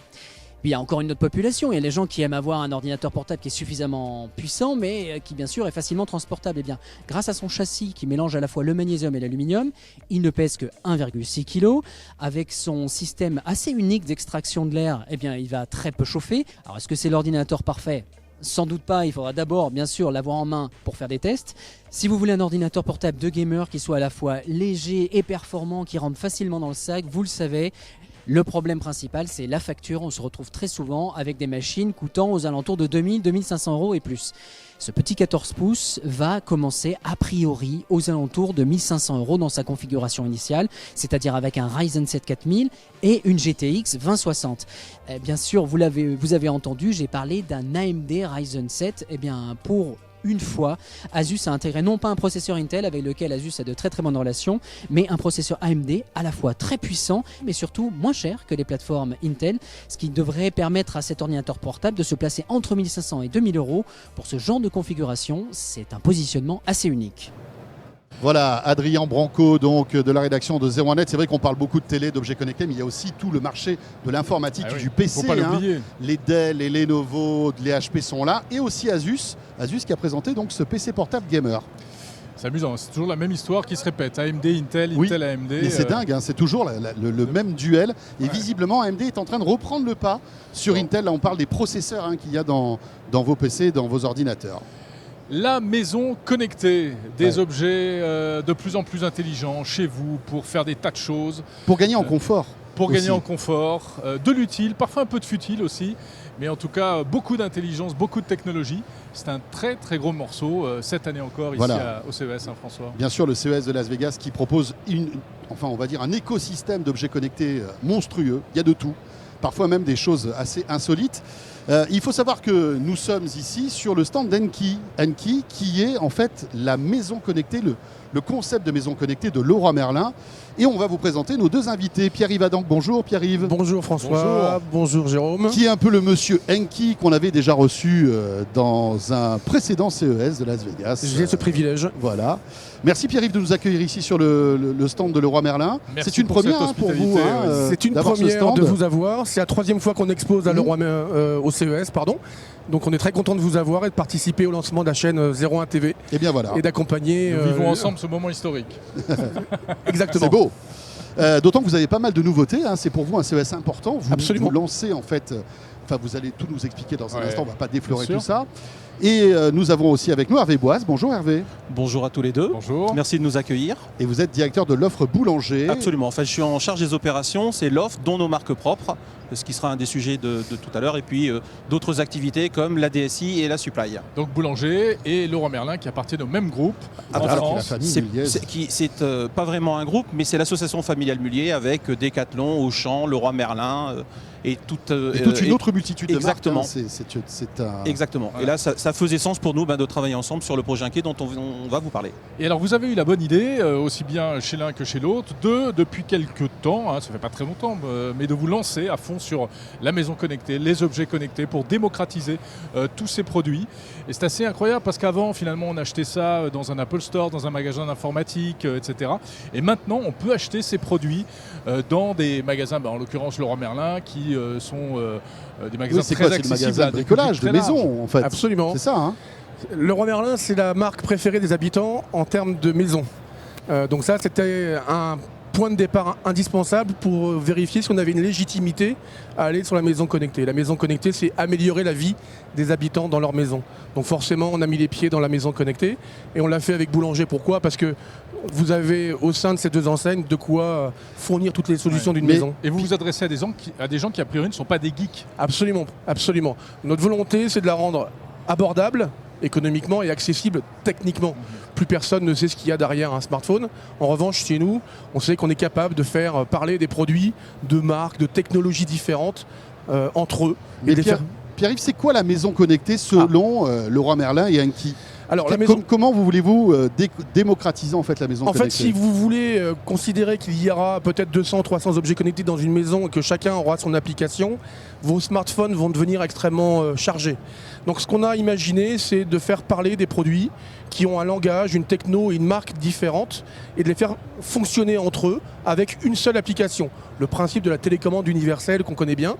Puis il y a encore une autre population, il y a les gens qui aiment avoir un ordinateur portable qui est suffisamment puissant mais qui bien sûr est facilement transportable. Et bien grâce à son châssis qui mélange à la fois le magnésium et l'aluminium, il ne pèse que 1,6 kg. Avec son système assez unique d'extraction de l'air, eh bien il va très peu chauffer. Alors est-ce que c'est l'ordinateur parfait ? Sans doute pas, il faudra d'abord bien sûr l'avoir en main pour faire des tests. Si vous voulez un ordinateur portable de gamer qui soit à la fois léger et performant, qui rentre facilement dans le sac, vous le savez, le problème principal, c'est la facture. On se retrouve très souvent avec des machines coûtant aux alentours de 2000, 2500 euros et plus. Ce petit 14 pouces va commencer a priori aux alentours de 1500 euros dans sa configuration initiale, c'est-à-dire avec un Ryzen 7 4000 et une GTX 2060. Bien sûr, vous avez entendu, j'ai parlé d'un AMD Ryzen 7. Eh bien, pour une fois, Asus a intégré non pas un processeur Intel avec lequel Asus a de très très bonnes relations, mais un processeur AMD à la fois très puissant, mais surtout moins cher que les plateformes Intel, ce qui devrait permettre à cet ordinateur portable de se placer entre 1500 et 2000 euros. Pour ce genre de configuration, c'est un positionnement assez unique. Voilà, Adrien Branco, donc de la rédaction de 01net. C'est vrai qu'on parle beaucoup de télé, d'objets connectés, mais il y a aussi tout le marché de l'informatique, du PC. Faut pas l'oublier. Les Dell, les Lenovo, les HP sont là, et aussi Asus qui a présenté donc ce PC portable gamer. C'est amusant, c'est toujours la même histoire qui se répète. AMD, Intel, Intel, AMD. Mais c'est dingue, c'est toujours le même duel. Et visiblement, AMD est en train de reprendre le pas sur Intel. Là, on parle des processeurs qu'il y a dans vos PC, dans vos ordinateurs. La maison connectée, des objets de plus en plus intelligents chez vous pour faire des tas de choses. Pour gagner en confort. Pour gagner en confort, de l'utile, parfois un peu de futile aussi, mais en tout cas beaucoup d'intelligence, beaucoup de technologie. C'est un très très gros morceau cette année encore ici au CES, François. Bien sûr, le CES de Las Vegas qui propose on va dire un écosystème d'objets connectés monstrueux. Il y a de tout. parfois même des choses assez insolites. Il faut savoir que nous sommes ici sur le stand d'Enki. Enki, qui est en fait la maison connectée, le concept de maison connectée de Leroy Merlin. Et on va vous présenter nos deux invités. Pierre-Yves Adanc, bonjour Pierre-Yves. Bonjour François, bonjour Jérôme. Qui est un peu le monsieur Enki qu'on avait déjà reçu dans un précédent CES de Las Vegas. J'ai ce privilège. Voilà. Merci Pierre-Yves de nous accueillir ici sur le stand de Leroy Merlin. C'est une première pour vous. C'est une première de vous avoir. C'est la 3e fois qu'on expose à Leroy au CES, pardon. Donc on est très content de vous avoir et de participer au lancement de la chaîne 01 TV. Et bien voilà. Et d'accompagner. Nous vivons ensemble ce moment historique. Exactement. C'est beau. D'autant que vous avez pas mal de nouveautés. C'est pour vous un CES important. Absolument. Vous lancez en fait. Enfin, vous allez tout nous expliquer dans un instant. On ne va pas déflorer Bien tout sûr. ça. Et nous avons aussi avec nous Hervé Boise. Bonjour Hervé. Bonjour à tous les deux. Bonjour. Merci de nous accueillir. Et vous êtes directeur de l'offre boulanger. Absolument. Enfin, je suis en charge des opérations. C'est l'offre, dont nos marques propres, ce qui sera un des sujets de tout à l'heure. Et puis d'autres activités comme la DSI et la supply. Donc Boulanger et Leroy Merlin qui appartiennent au même groupe en Alors, la France. famille C'est Mulliez. pas vraiment un groupe, mais c'est l'association familiale Mullier avec Decathlon, Auchan, Leroy Merlin et toute une autre multitude exactement. de marques. C'est un... Exactement. Ouais. Et là, ça faisait sens pour nous de travailler ensemble sur le projet Enki dont on va vous parler. Et alors vous avez eu la bonne idée, aussi bien chez l'un que chez l'autre, depuis quelques temps, ça fait pas très longtemps, mais de vous lancer à fond sur la maison connectée, les objets connectés pour démocratiser tous ces produits. Et c'est assez incroyable parce qu'avant finalement on achetait ça dans un Apple Store, dans un magasin d'informatique, etc. Et maintenant on peut acheter ces produits dans des magasins, en l'occurrence Leroy Merlin, qui sont des magasins c'est très quoi? C'est le accessibles. magasin à de des bricolage, publics de très larges. maison en fait. Absolument. C'est ça. Leroy Merlin, c'est la marque préférée des habitants en termes de maison. Donc ça, c'était un point de départ indispensable pour vérifier si on avait une légitimité à aller sur la maison connectée. La maison connectée, c'est améliorer la vie des habitants dans leur maison. Donc forcément, on a mis les pieds dans la maison connectée et on l'a fait avec Boulanger. Pourquoi ? Parce que vous avez au sein de ces deux enseignes de quoi fournir toutes les solutions d'une maison. Et vous vous adressez à des gens qui a priori ne sont pas des geeks. Absolument, absolument. Notre volonté, c'est de la rendre abordable économiquement et accessible techniquement. Plus personne ne sait ce qu'il y a derrière un smartphone. En revanche, chez nous, on sait qu'on est capable de faire parler des produits, de marques, de technologies différentes entre eux. Mais Et de les faire... Pierre-Yves, c'est quoi la maison connectée selon Leroy Merlin et Enki? Alors, la maison... Comment voulez-vous démocratiser en fait la maison En connectée? fait, si vous voulez considérer qu'il y aura peut-être 200, 300 objets connectés dans une maison et que chacun aura son application, vos smartphones vont devenir extrêmement chargés. Donc ce qu'on a imaginé, c'est de faire parler des produits qui ont un langage, une techno et une marque différentes et de les faire fonctionner entre eux avec une seule application. Le principe de la télécommande universelle qu'on connaît bien.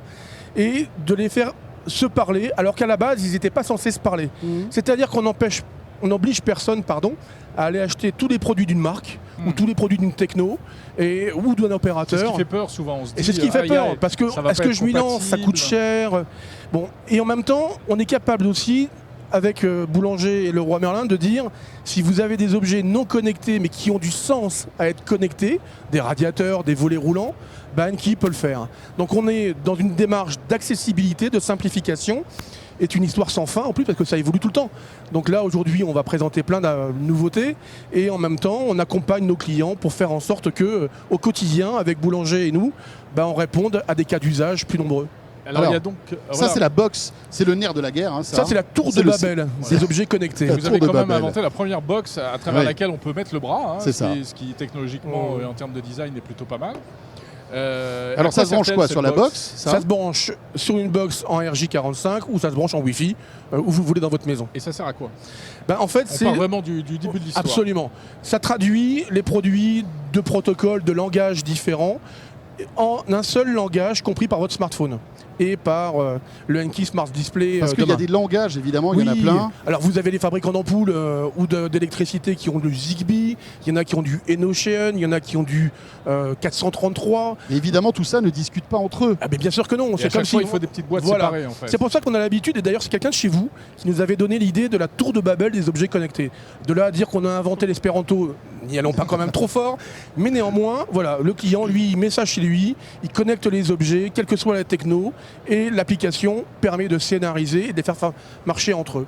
Et de les faire se parler alors qu'à la base, ils n'étaient pas censés se parler. C'est-à-dire qu'on n'oblige personne à aller acheter tous les produits d'une marque ou tous les produits d'une techno ou d'un opérateur. C'est ce qui fait peur souvent. On se dit, Et c'est ce qui fait peur, parce que est-ce que je m'y lance, ça coûte cher. Bon, et en même temps, on est capable aussi, avec Boulanger et Leroy Merlin, de dire si vous avez des objets non connectés mais qui ont du sens à être connectés, des radiateurs, des volets roulants, Enki peut le faire. Donc on est dans une démarche d'accessibilité, de simplification. Est une histoire sans fin en plus parce que ça évolue tout le temps. Donc là aujourd'hui on va présenter plein de nouveautés et en même temps on accompagne nos clients pour faire en sorte que au quotidien avec Boulanger et nous, on réponde à des cas d'usage plus nombreux. Alors, il y a donc, ça c'est la box, c'est le nerf de la guerre. Ça c'est la tour de Babel, des objets connectés. Vous avez quand même inventé la première box à travers laquelle on peut mettre le bras, c'est ça. Ce qui technologiquement en termes de design est plutôt pas mal. Alors ça se branche quoi sur la box? Ça se branche sur une box en RJ45 ou ça se branche en Wi-Fi où vous voulez dans votre maison. Et ça sert à quoi? En fait, on parle vraiment du début de l'histoire. Absolument. Ça traduit les produits de protocoles, de langages différents en un seul langage compris par votre smartphone et par le Enki Smart Display. Parce qu'il y a des langages, évidemment, il y en a plein. Alors vous avez les fabricants d'ampoules ou d'électricité qui ont du Zigbee, il y en a qui ont du Enocean, il y en a qui ont du 433. Et évidemment, tout ça ne discute pas entre eux. Ah mais bien sûr que non. C'est comme si il faut des petites boîtes séparées en fait. C'est pour ça qu'on a l'habitude, et d'ailleurs c'est quelqu'un de chez vous qui nous avait donné l'idée de la tour de Babel des objets connectés. De là à dire qu'on a inventé l'espéranto, n'y allons pas quand même trop fort, mais néanmoins, voilà, le client, lui, il met ça chez lui, il connecte les objets, quelle que soit la techno, et l'application permet de scénariser et de les faire marcher entre eux.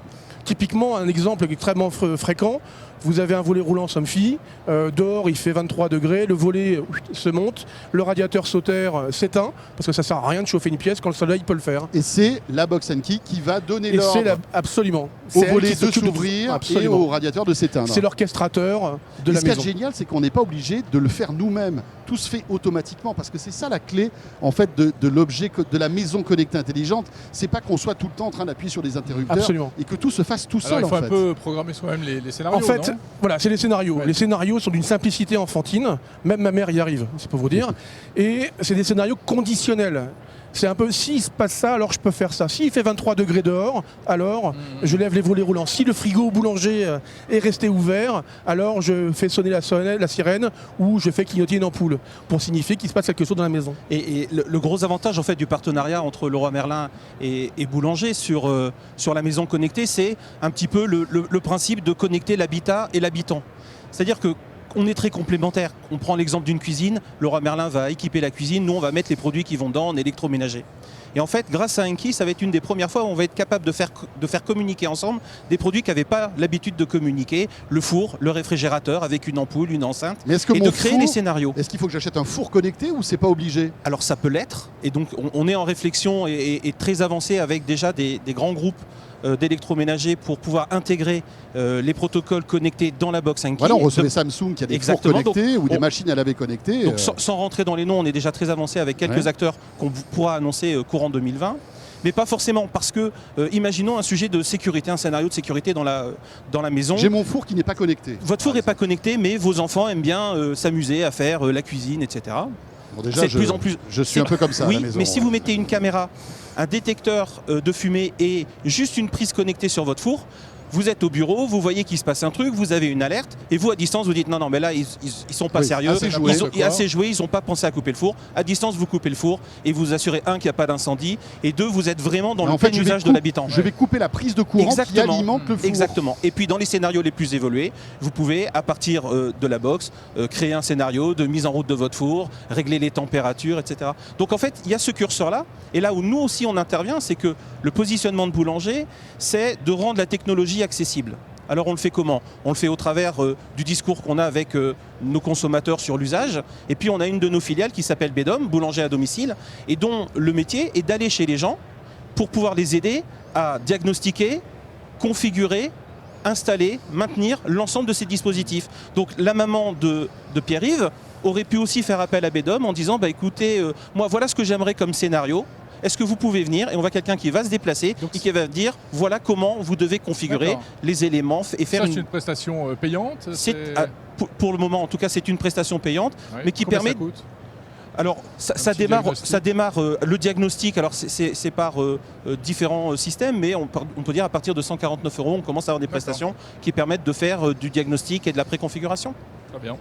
Typiquement, un exemple extrêmement fréquent, vous avez un volet roulant Somfy, dehors il fait 23 degrés, le volet se monte, le radiateur sautère s'éteint, parce que ça sert à rien de chauffer une pièce quand le soleil peut le faire. Et c'est la box key qui va donner Et c'est l'ordre absolument. au C'est elle volet qui de s'occupe s'ouvrir et absolument. au radiateur de s'éteindre. C'est l'orchestrateur de Et la ce qui est maison. génial, c'est qu'on n'est pas obligé de le faire nous-mêmes. Tout se fait automatiquement parce que c'est ça la clé en fait de l'objet de la maison connectée intelligente. C'est pas qu'on soit tout le temps en train d'appuyer sur des interrupteurs Absolument. et que tout se fasse tout Alors, seul il faut en un fait. peu programmer soi-même les scénarios. En fait, non voilà, c'est les scénarios. Ouais. Les scénarios sont d'une simplicité enfantine. Même ma mère y arrive, c'est pour vous dire. Et c'est des scénarios conditionnels. C'est un peu, s'il se passe ça, alors je peux faire ça. S'il fait 23 degrés dehors, alors je lève les volets roulants. Si le frigo au boulanger est resté ouvert, alors je fais sonner la sirène ou je fais clignoter une ampoule pour signifier qu'il se passe quelque chose dans la maison. Et le gros avantage en fait du partenariat entre Leroy Merlin et Boulanger sur la maison connectée, c'est un petit peu le principe de connecter l'habitat et l'habitant. C'est-à-dire que on est très complémentaires. On prend l'exemple d'une cuisine, Leroy Merlin va équiper la cuisine, nous on va mettre les produits qui vont dedans en électroménager. Et en fait, grâce à Enki, ça va être une des premières fois où on va être capable de faire communiquer ensemble des produits qui n'avaient pas l'habitude de communiquer, le four, le réfrigérateur avec une ampoule, une enceinte, Mais est-ce que et mon de créer four, les scénarios. est-ce qu'il faut que j'achète un four connecté ou c'est pas obligé? Alors ça peut l'être, et donc on est en réflexion et très avancé avec déjà des grands groupes d'électroménager pour pouvoir intégrer les protocoles connectés dans la box Enki. Voilà, on recevait Samsung qui a des fours Exactement, connectés donc ou des on- machines à laver connectées. Donc sans rentrer dans les noms, on est déjà très avancé avec quelques Ouais. acteurs qu'on pourra annoncer courant 2020. Mais pas forcément, parce que imaginons un sujet de sécurité, un scénario de sécurité dans la maison. J'ai mon four qui n'est pas connecté. Votre four n'est pas connecté, mais vos enfants aiment bien s'amuser à faire la cuisine, etc. Bon, déjà, C'est de plus en plus. je suis un peu comme ça Oui, à la maison. mais si vous mettez une caméra, un détecteur de fumée et juste une prise connectée sur votre four, vous êtes au bureau, vous voyez qu'il se passe un truc, vous avez une alerte, et vous à distance vous dites non mais là ils sont pas Oui, sérieux, assez joué, ils ont pas pensé à couper le four. À distance vous coupez le four et vous assurez un qu'il n'y a pas d'incendie et deux vous êtes vraiment dans Mais le en fait, plein usage de l'habitant. Je vais couper la prise de courant qui Exactement. alimente le four. Exactement. Et puis dans les scénarios les plus évolués, vous pouvez à partir de la box créer un scénario de mise en route de votre four, régler les températures, etc. Donc en fait il y a ce curseur là. Et là où nous aussi on intervient, c'est que le positionnement de Boulanger, c'est de rendre la technologie accessible. Alors on le fait comment? On le fait au travers du discours qu'on a avec nos consommateurs sur l'usage. Et puis on a une de nos filiales qui s'appelle Bedom, Boulanger à domicile, et dont le métier est d'aller chez les gens pour pouvoir les aider à diagnostiquer, configurer, installer, maintenir l'ensemble de ces dispositifs. Donc la maman de Pierre-Yves aurait pu aussi faire appel à Bedom en disant bah écoutez, moi voilà ce que j'aimerais comme scénario. Est-ce que vous pouvez venir? Et on voit quelqu'un qui va se déplacer Donc, et qui va dire voilà comment vous devez configurer D'accord. les éléments et faire Ça, c'est une prestation payante. pour le moment en tout cas c'est une prestation payante. Ouais. mais qui Combien permet- ça coûte Alors ça petit démarre, diagnostic. le diagnostic, alors c'est par différents systèmes, mais on peut dire à partir de 149 €, on commence à avoir des prestations qui permettent de faire du diagnostic et de la préconfiguration. Très bien.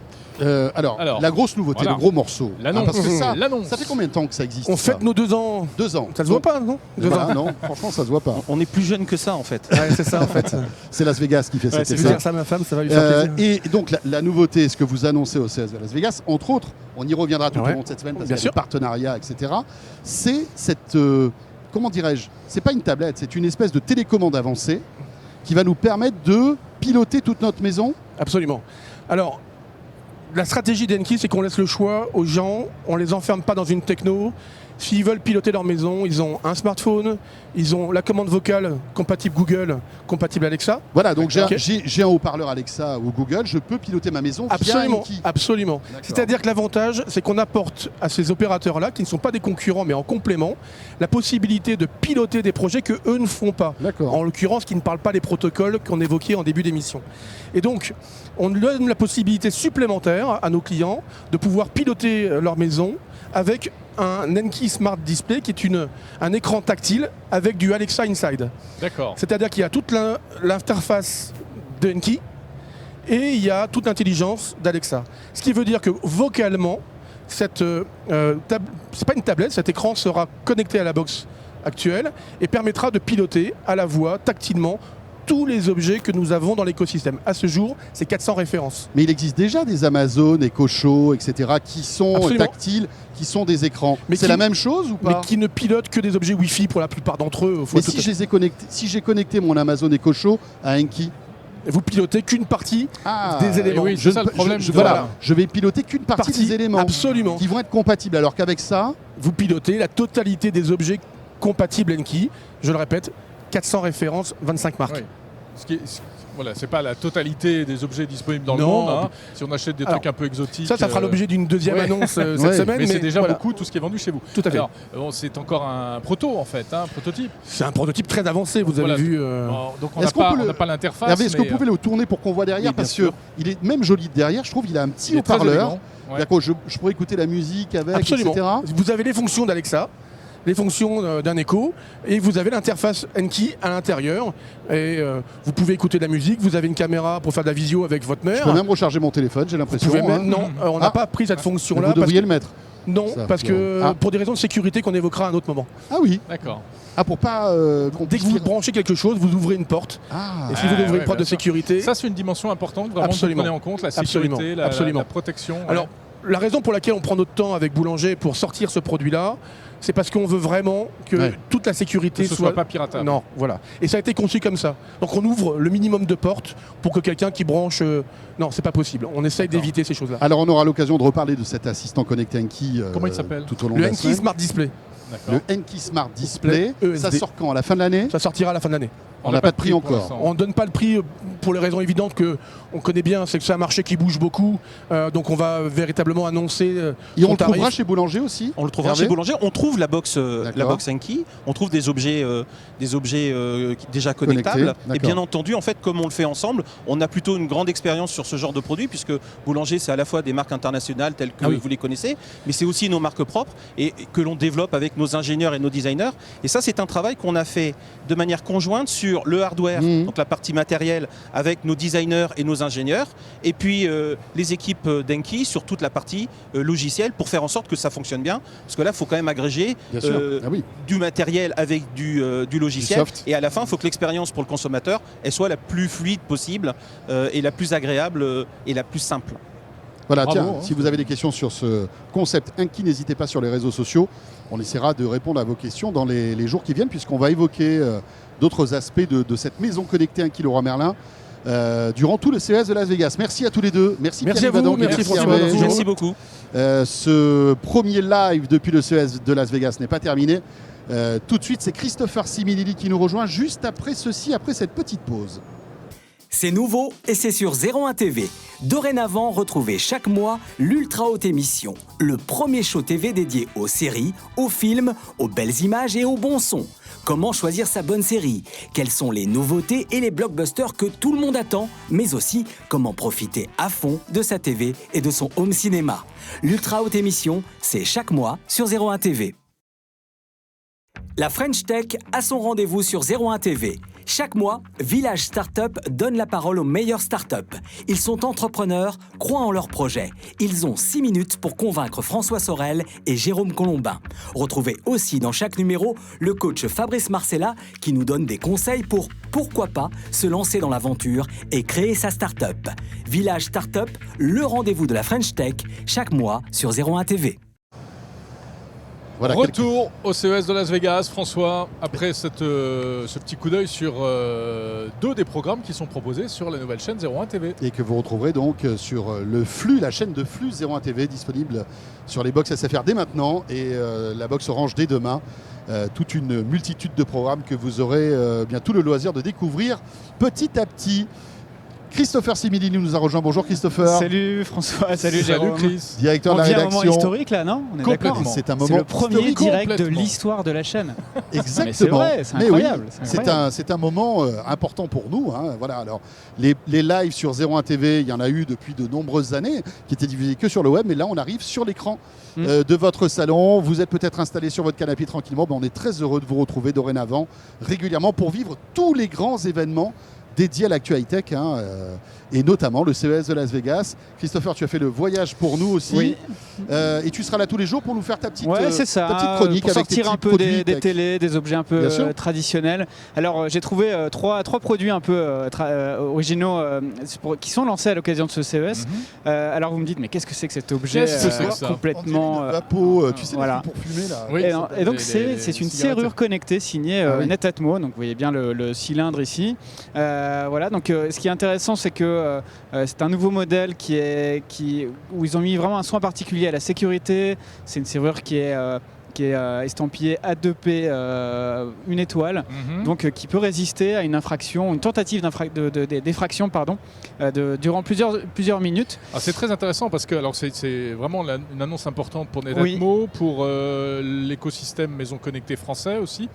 Alors, Alors, la grosse nouveauté, voilà. le gros morceau. L'annonce. Parce que ça L'annonce. fait combien de temps que ça existe On ça fête nos 2 ans. 2 ans. Ça se voit pas, non 2 Voilà, ans. non, franchement, ça se voit pas. On est plus jeune que ça en fait. Ouais, c'est ça en fait. C'est Las Vegas qui fait Ouais, cet c'est effet. dire ça à ma femme, ça va lui faire plaisir. Et donc la nouveauté, ce que vous annoncez au CES de Las Vegas, entre autres, on y reviendra tout Ouais. au long de cette semaine parce Bien qu'il y a sûr. des partenariats, etc. C'est cette, comment dirais-je, c'est pas une tablette, c'est une espèce de télécommande avancée qui va nous permettre de piloter toute notre maison. Absolument. Alors, la stratégie d'Enki, c'est qu'on laisse le choix aux gens, on les enferme pas dans une techno. S'ils veulent piloter leur maison, ils ont un smartphone, ils ont la commande vocale compatible Google, compatible Alexa. Voilà, donc Ok. j'ai un haut-parleur Alexa ou Google, je peux piloter ma maison via Absolument, Enki. absolument. D'accord. C'est-à-dire que l'avantage, c'est qu'on apporte à ces opérateurs-là, qui ne sont pas des concurrents mais en complément, la possibilité de piloter des projets que eux ne font pas. D'accord. En l'occurrence, qui ne parlent pas des protocoles qu'on évoquait en début d'émission. Et donc, on donne la possibilité supplémentaire à nos clients de pouvoir piloter leur maison avec un Enki Smart Display qui est un écran tactile avec du Alexa Inside. D'accord. C'est-à-dire qu'il y a toute l'interface de Enki et il y a toute l'intelligence d'Alexa. Ce qui veut dire que vocalement, c'est pas une tablette, cet écran sera connecté à la box actuelle et permettra de piloter à la voix, tactilement, tous les objets que nous avons dans l'écosystème. À ce jour, c'est 400 références. Mais il existe déjà des Amazon, Echo Show, etc. qui sont Absolument. tactiles, qui sont des écrans. Mais c'est qui- la même chose ou Mais pas? qui ne pilotent que des objets Wi-Fi pour la plupart d'entre eux. Faut Mais tout- si je les ai connectés, si j'ai connecté mon Amazon Echo Show à Enki, Vous pilotez qu'une partie des éléments. oui, je c'est ça ne le peux- problème. voilà, je vais piloter qu'une partie des éléments Absolument. qui vont être compatibles. Alors qu'avec ça, Vous pilotez la totalité des objets compatibles Enki. Je le répète, 400 références, 25 marques. Oui. Voilà, c'est pas la totalité des objets disponibles dans le Non. monde. Hein. Si on achète des Alors, trucs un peu exotiques. Ça fera l'objet d'une deuxième ouais. annonce cette Ouais. semaine. Mais c'est déjà voilà. beaucoup tout ce qui est vendu chez vous. Tout à fait. Alors, bon, c'est encore un proto en fait, un prototype. C'est un prototype très avancé, vous Voilà. avez vu. Bon, donc on Est-ce n'a qu'on pas, peut on le- n'a pas l'interface. Hervé, est-ce que mais, vous pouvez le tourner pour qu'on voit derrière? oui, bien Parce sûr. qu'il est même joli de derrière, je trouve, il a un petit il est très haut-parleur. élégant. Ouais. D'accord, je pourrais écouter la musique avec, Absolument. etc. Vous avez les fonctions d'Alexa, les fonctions d'un Echo, et vous avez l'interface Enki à l'intérieur. Et vous pouvez écouter de la musique. Vous avez une caméra pour faire de la visio avec votre Je mère. peux même recharger mon téléphone, j'ai Vous l'impression. pouvez même- hein. Non, on n'a Ah. pas pris cette Mais fonction-là. vous Parce devriez que, le mettre. non, Ça, parce que Ah. pour des raisons de sécurité qu'on évoquera à un autre moment. Ah oui. D'accord. Ah, pour pas qu'on Dès puisse que vous lire- branchez quelque chose, vous ouvrez une porte. Ah. Et si vous ouvrez ouais, une porte bien de sûr. sécurité, Ça, c'est une dimension importante, vraiment, Absolument. que vous prenez en compte, la sécurité, Absolument. la Absolument. protection. ouais. Alors, la raison pour laquelle on prend notre temps avec Boulanger pour sortir ce produit-là, c'est parce qu'on veut vraiment que Ouais. toute la sécurité que ce soit pas piratable. Non, voilà. Et ça a été conçu comme ça. Donc on ouvre le minimum de portes pour que quelqu'un qui branche... Non, c'est pas possible. On essaye D'accord. d'éviter ces choses-là. Alors on aura l'occasion de reparler de cet assistant connecté Enki Comment il s'appelle tout au long Le de la Enki semaine. Smart Display, D'accord. Le Enki Smart Display. ESD. Ça sort quand? À la fin de l'année? ça sortira à la fin de l'année. On n'a pas de prix pour encore. l'instant. On ne donne pas le prix pour les raisons évidentes que on connaît bien, c'est que c'est un marché qui bouge beaucoup. Donc on va véritablement annoncer Et on son le trouvera tarif. chez Boulanger aussi? On le trouvera Hervé chez Boulanger. On trouve la box D'accord. Enki. On trouve des objets déjà connectables. Connectés, Et bien entendu, en fait, comme on le fait ensemble, on a plutôt une grande expérience sur ce genre de produit, puisque Boulanger, c'est à la fois des marques internationales telles que Ah oui. vous les connaissez, mais c'est aussi nos marques propres et que l'on développe avec nos ingénieurs et nos designers. Et ça, c'est un travail qu'on a fait de manière conjointe sur le hardware, Mhm. donc la partie matérielle, avec nos designers et nos ingénieurs, et puis les équipes d'Enki sur toute la partie logicielle pour faire en sorte que ça fonctionne bien. Parce que là, il faut quand même agréger Bien sûr. Ah oui. du matériel avec du logiciel. Du soft. Et à la fin, il faut que l'expérience pour le consommateur elle soit la plus fluide possible et la plus agréable et la plus simple. Voilà, Bravo, tiens, hein. si vous avez des questions sur ce concept Enki, n'hésitez pas sur les réseaux sociaux. On essaiera de répondre à vos questions dans les jours qui viennent, puisqu'on va évoquer d'autres aspects de cette maison connectée Enki Leroy Merlin durant tout le CES de Las Vegas. Merci à tous les deux. Merci Merci Pierre à vous, Yvadon, merci François, Hervé. merci Merci beaucoup. Ce premier live depuis le CES de Las Vegas n'est pas terminé. Tout de suite, c'est Christopher Similili qui nous rejoint juste après ceci, après cette petite pause. C'est nouveau et c'est sur 01 TV. Dorénavant, retrouvez chaque mois l'Ultra Haute Émission, le premier show TV dédié aux séries, aux films, aux belles images et au bon son. Comment choisir sa bonne série? Quelles sont les nouveautés et les blockbusters que tout le monde attend? Mais aussi, comment profiter à fond de sa TV et de son home cinéma. L'Ultra Haute Émission, c'est chaque mois sur 01 TV. La French Tech a son rendez-vous sur 01 TV. Chaque mois, Village Startup donne la parole aux meilleures startups. Ils sont entrepreneurs, croient en leurs projets. Ils ont 6 minutes pour convaincre François Sorel et Jérôme Colombin. Retrouvez aussi dans chaque numéro le coach Fabrice Marcella qui nous donne des conseils pour, pourquoi pas, se lancer dans l'aventure et créer sa startup. Village Startup, le rendez-vous de la French Tech, chaque mois sur 01 TV. Voilà, Retour au CES de Las Vegas, François, après ce petit coup d'œil sur deux des programmes qui sont proposés sur la nouvelle chaîne 01 TV. et que vous retrouverez donc sur le flux, la chaîne de flux 01 TV disponible sur les box SFR dès maintenant et la box Orange dès demain. Toute une multitude de programmes que vous aurez bien tout le loisir de découvrir petit à petit. Christopher Similini nous a rejoint. Bonjour Christopher. Salut François, salut Jérôme. Chris. Directeur On de la vit un moment rédaction. historique là, non? On est Complètement. d'accord. C'est un C'est moment le premier historique. direct de Complètement. l'histoire de la chaîne. Exactement. Mais c'est vrai, c'est Mais incroyable, oui, c'est incroyable. c'est un moment important pour nous. Hein. Voilà. Alors, les lives sur 01 TV, il y en a eu depuis de nombreuses années qui étaient diffusés que sur le web. Mais là, on arrive sur l'écran de votre salon. Vous êtes peut-être installé sur votre canapé tranquillement. Ben, on est très heureux de vous retrouver dorénavant régulièrement pour vivre tous les grands événements dédiés à l'actu high-tech. Hein. et notamment le CES de Las Vegas. Christopher, tu as fait le voyage pour nous aussi. Oui. Et tu seras là tous les jours pour nous faire ta petite, Ouais, c'est ça. ta petite chronique pour avec tes sortir un petits peu produits des tech. télés, des objets un peu Bien sûr. traditionnels. Alors j'ai trouvé trois produits un peu originaux qui sont lancés à l'occasion de ce CES. Alors vous me dites mais qu'est-ce que c'est que cet objet Qu'est-ce que c'est que ça complètement la peau, tu sais, voilà. les trucs pour fumer là. Oui. Et donc Les c'est une cigarettes. serrure connectée signée Ah oui. Netatmo. Donc vous voyez bien le cylindre ici. Voilà. Donc ce qui est intéressant c'est que c'est un nouveau modèle où ils ont mis vraiment un soin particulier à la sécurité. C'est une serrure qui est estampillée A2P 1 étoile, donc qui peut résister à une infraction, une tentative d'effraction durant plusieurs minutes. Ah, c'est très intéressant parce que alors c'est vraiment une annonce importante pour Netatmo, pour l'écosystème maison connectée français aussi.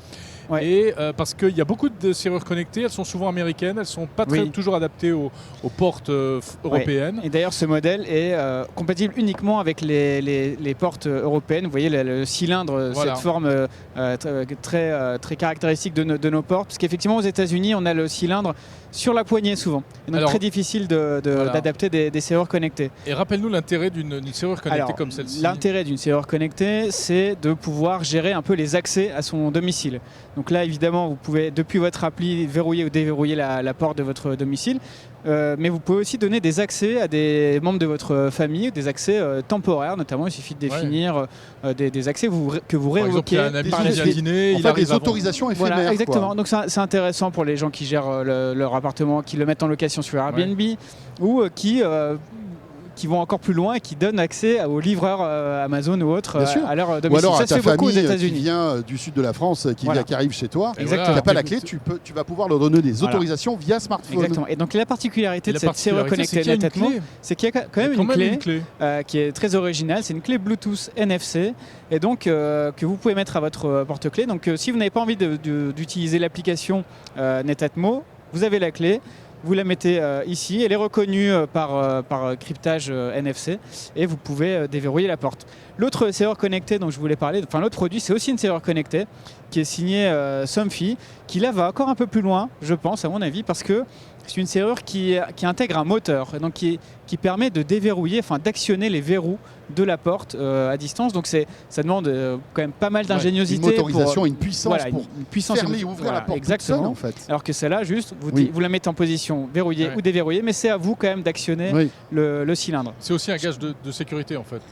Ouais. Et parce qu'il y a beaucoup de serrures connectées, elles sont souvent américaines, elles sont pas toujours adaptées aux portes européennes. Et d'ailleurs, ce modèle est compatible uniquement avec les portes européennes. Vous voyez le cylindre, Voilà. cette forme très caractéristique de nos portes. Parce qu'effectivement, aux États-Unis, on a le cylindre sur la poignée souvent. Et donc Alors, très difficile d'adapter des serrures connectées. Et rappelle-nous l'intérêt d'une serrure connectée Alors, comme celle-ci. L'intérêt d'une serrure connectée, c'est de pouvoir gérer un peu les accès à son domicile. Donc là, évidemment, vous pouvez, depuis votre appli, verrouiller ou déverrouiller la porte de votre domicile. Mais vous pouvez aussi donner des accès à des membres de votre famille, des accès temporaires notamment. Il suffit de définir des accès que vous Par exemple, il y révoquez. a un ami par la qui vient suite. dîner, En il fait, arrive des avant. autorisations éphémères. Voilà, exactement. quoi. Donc c'est intéressant pour les gens qui gèrent leur appartement, qui le mettent en location sur Airbnb ou qui vont encore plus loin et qui donnent accès aux livreurs Amazon ou autres Bien sûr. à leur Ou domicile. alors Ça à se ta fait beaucoup aux famille qui États-Unis. vient du sud de la France, qui arrive chez toi. Et Exactement. Tu n'as pas la Voilà. clé, tu vas pouvoir leur donner des Voilà. autorisations via smartphone. Exactement. Et donc la particularité Et de la cette serrure particularité, connectée c'est qu'il y a une Netatmo, clé. c'est qu'il y a quand même une clé. Qui est très originale. C'est une clé Bluetooth NFC et donc que vous pouvez mettre à votre porte-clés. Donc si vous n'avez pas envie d'utiliser l'application Netatmo, vous avez la clé. Vous la mettez ici, elle est reconnue par cryptage NFC et vous pouvez déverrouiller la porte. L'autre serrure connectée dont je voulais parler, enfin l'autre produit, c'est aussi une serrure connectée qui est signée Somfy, qui là va encore un peu plus loin, je pense, à mon avis, parce que c'est une serrure qui intègre un moteur, et donc qui permet de déverrouiller, enfin d'actionner les verrous de la porte à distance. Donc ça demande quand même pas mal d'ingéniosité. Une motorisation, une puissance voilà, pour une puissance fermer et ouvrir la porte exactement. toute seule, en fait. Alors que celle-là, juste, Oui. vous la mettez en position verrouillée ou déverrouillée, mais c'est à vous quand même d'actionner Oui. le cylindre. C'est aussi un gage de sécurité en fait.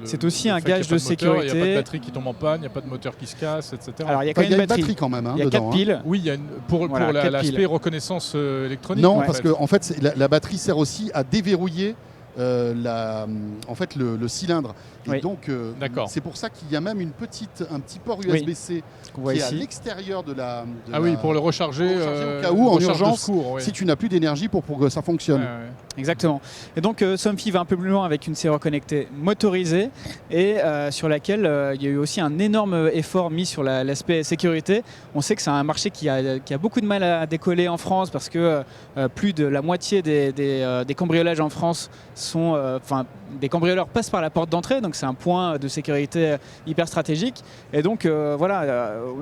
C'est aussi un fait qu'il y a gage pas de moteur, il n'y a pas sécurité. de batterie qui tombe en panne, il n'y a pas de moteur qui se casse, etc. Alors il y a quand Enfin, il y même a une batterie quand même il y a dedans. 4 piles. Oui, il y a pour Voilà, quatre l'aspect piles. reconnaissance électronique. Non, en parce fait. que en fait, la batterie sert aussi à déverrouiller le cylindre. Et Oui. donc, D'accord. c'est pour ça qu'il y a même un petit port USB-C qu'on voit qui est à ici. l'extérieur de la. Ah oui, pour le recharger, au cas où, en recharge de urgence, secours, oui. si tu n'as plus d'énergie pour que ça fonctionne. Ouais, ouais. Exactement. Et donc Somfy va un peu plus loin avec une serrure connectée motorisée et sur laquelle il y a eu aussi un énorme effort mis sur l'aspect sécurité. On sait que c'est un marché qui a beaucoup de mal à décoller en France parce que plus de la moitié des cambriolages en France sont... des cambrioleurs passent par la porte d'entrée, donc c'est un point de sécurité hyper stratégique. Et donc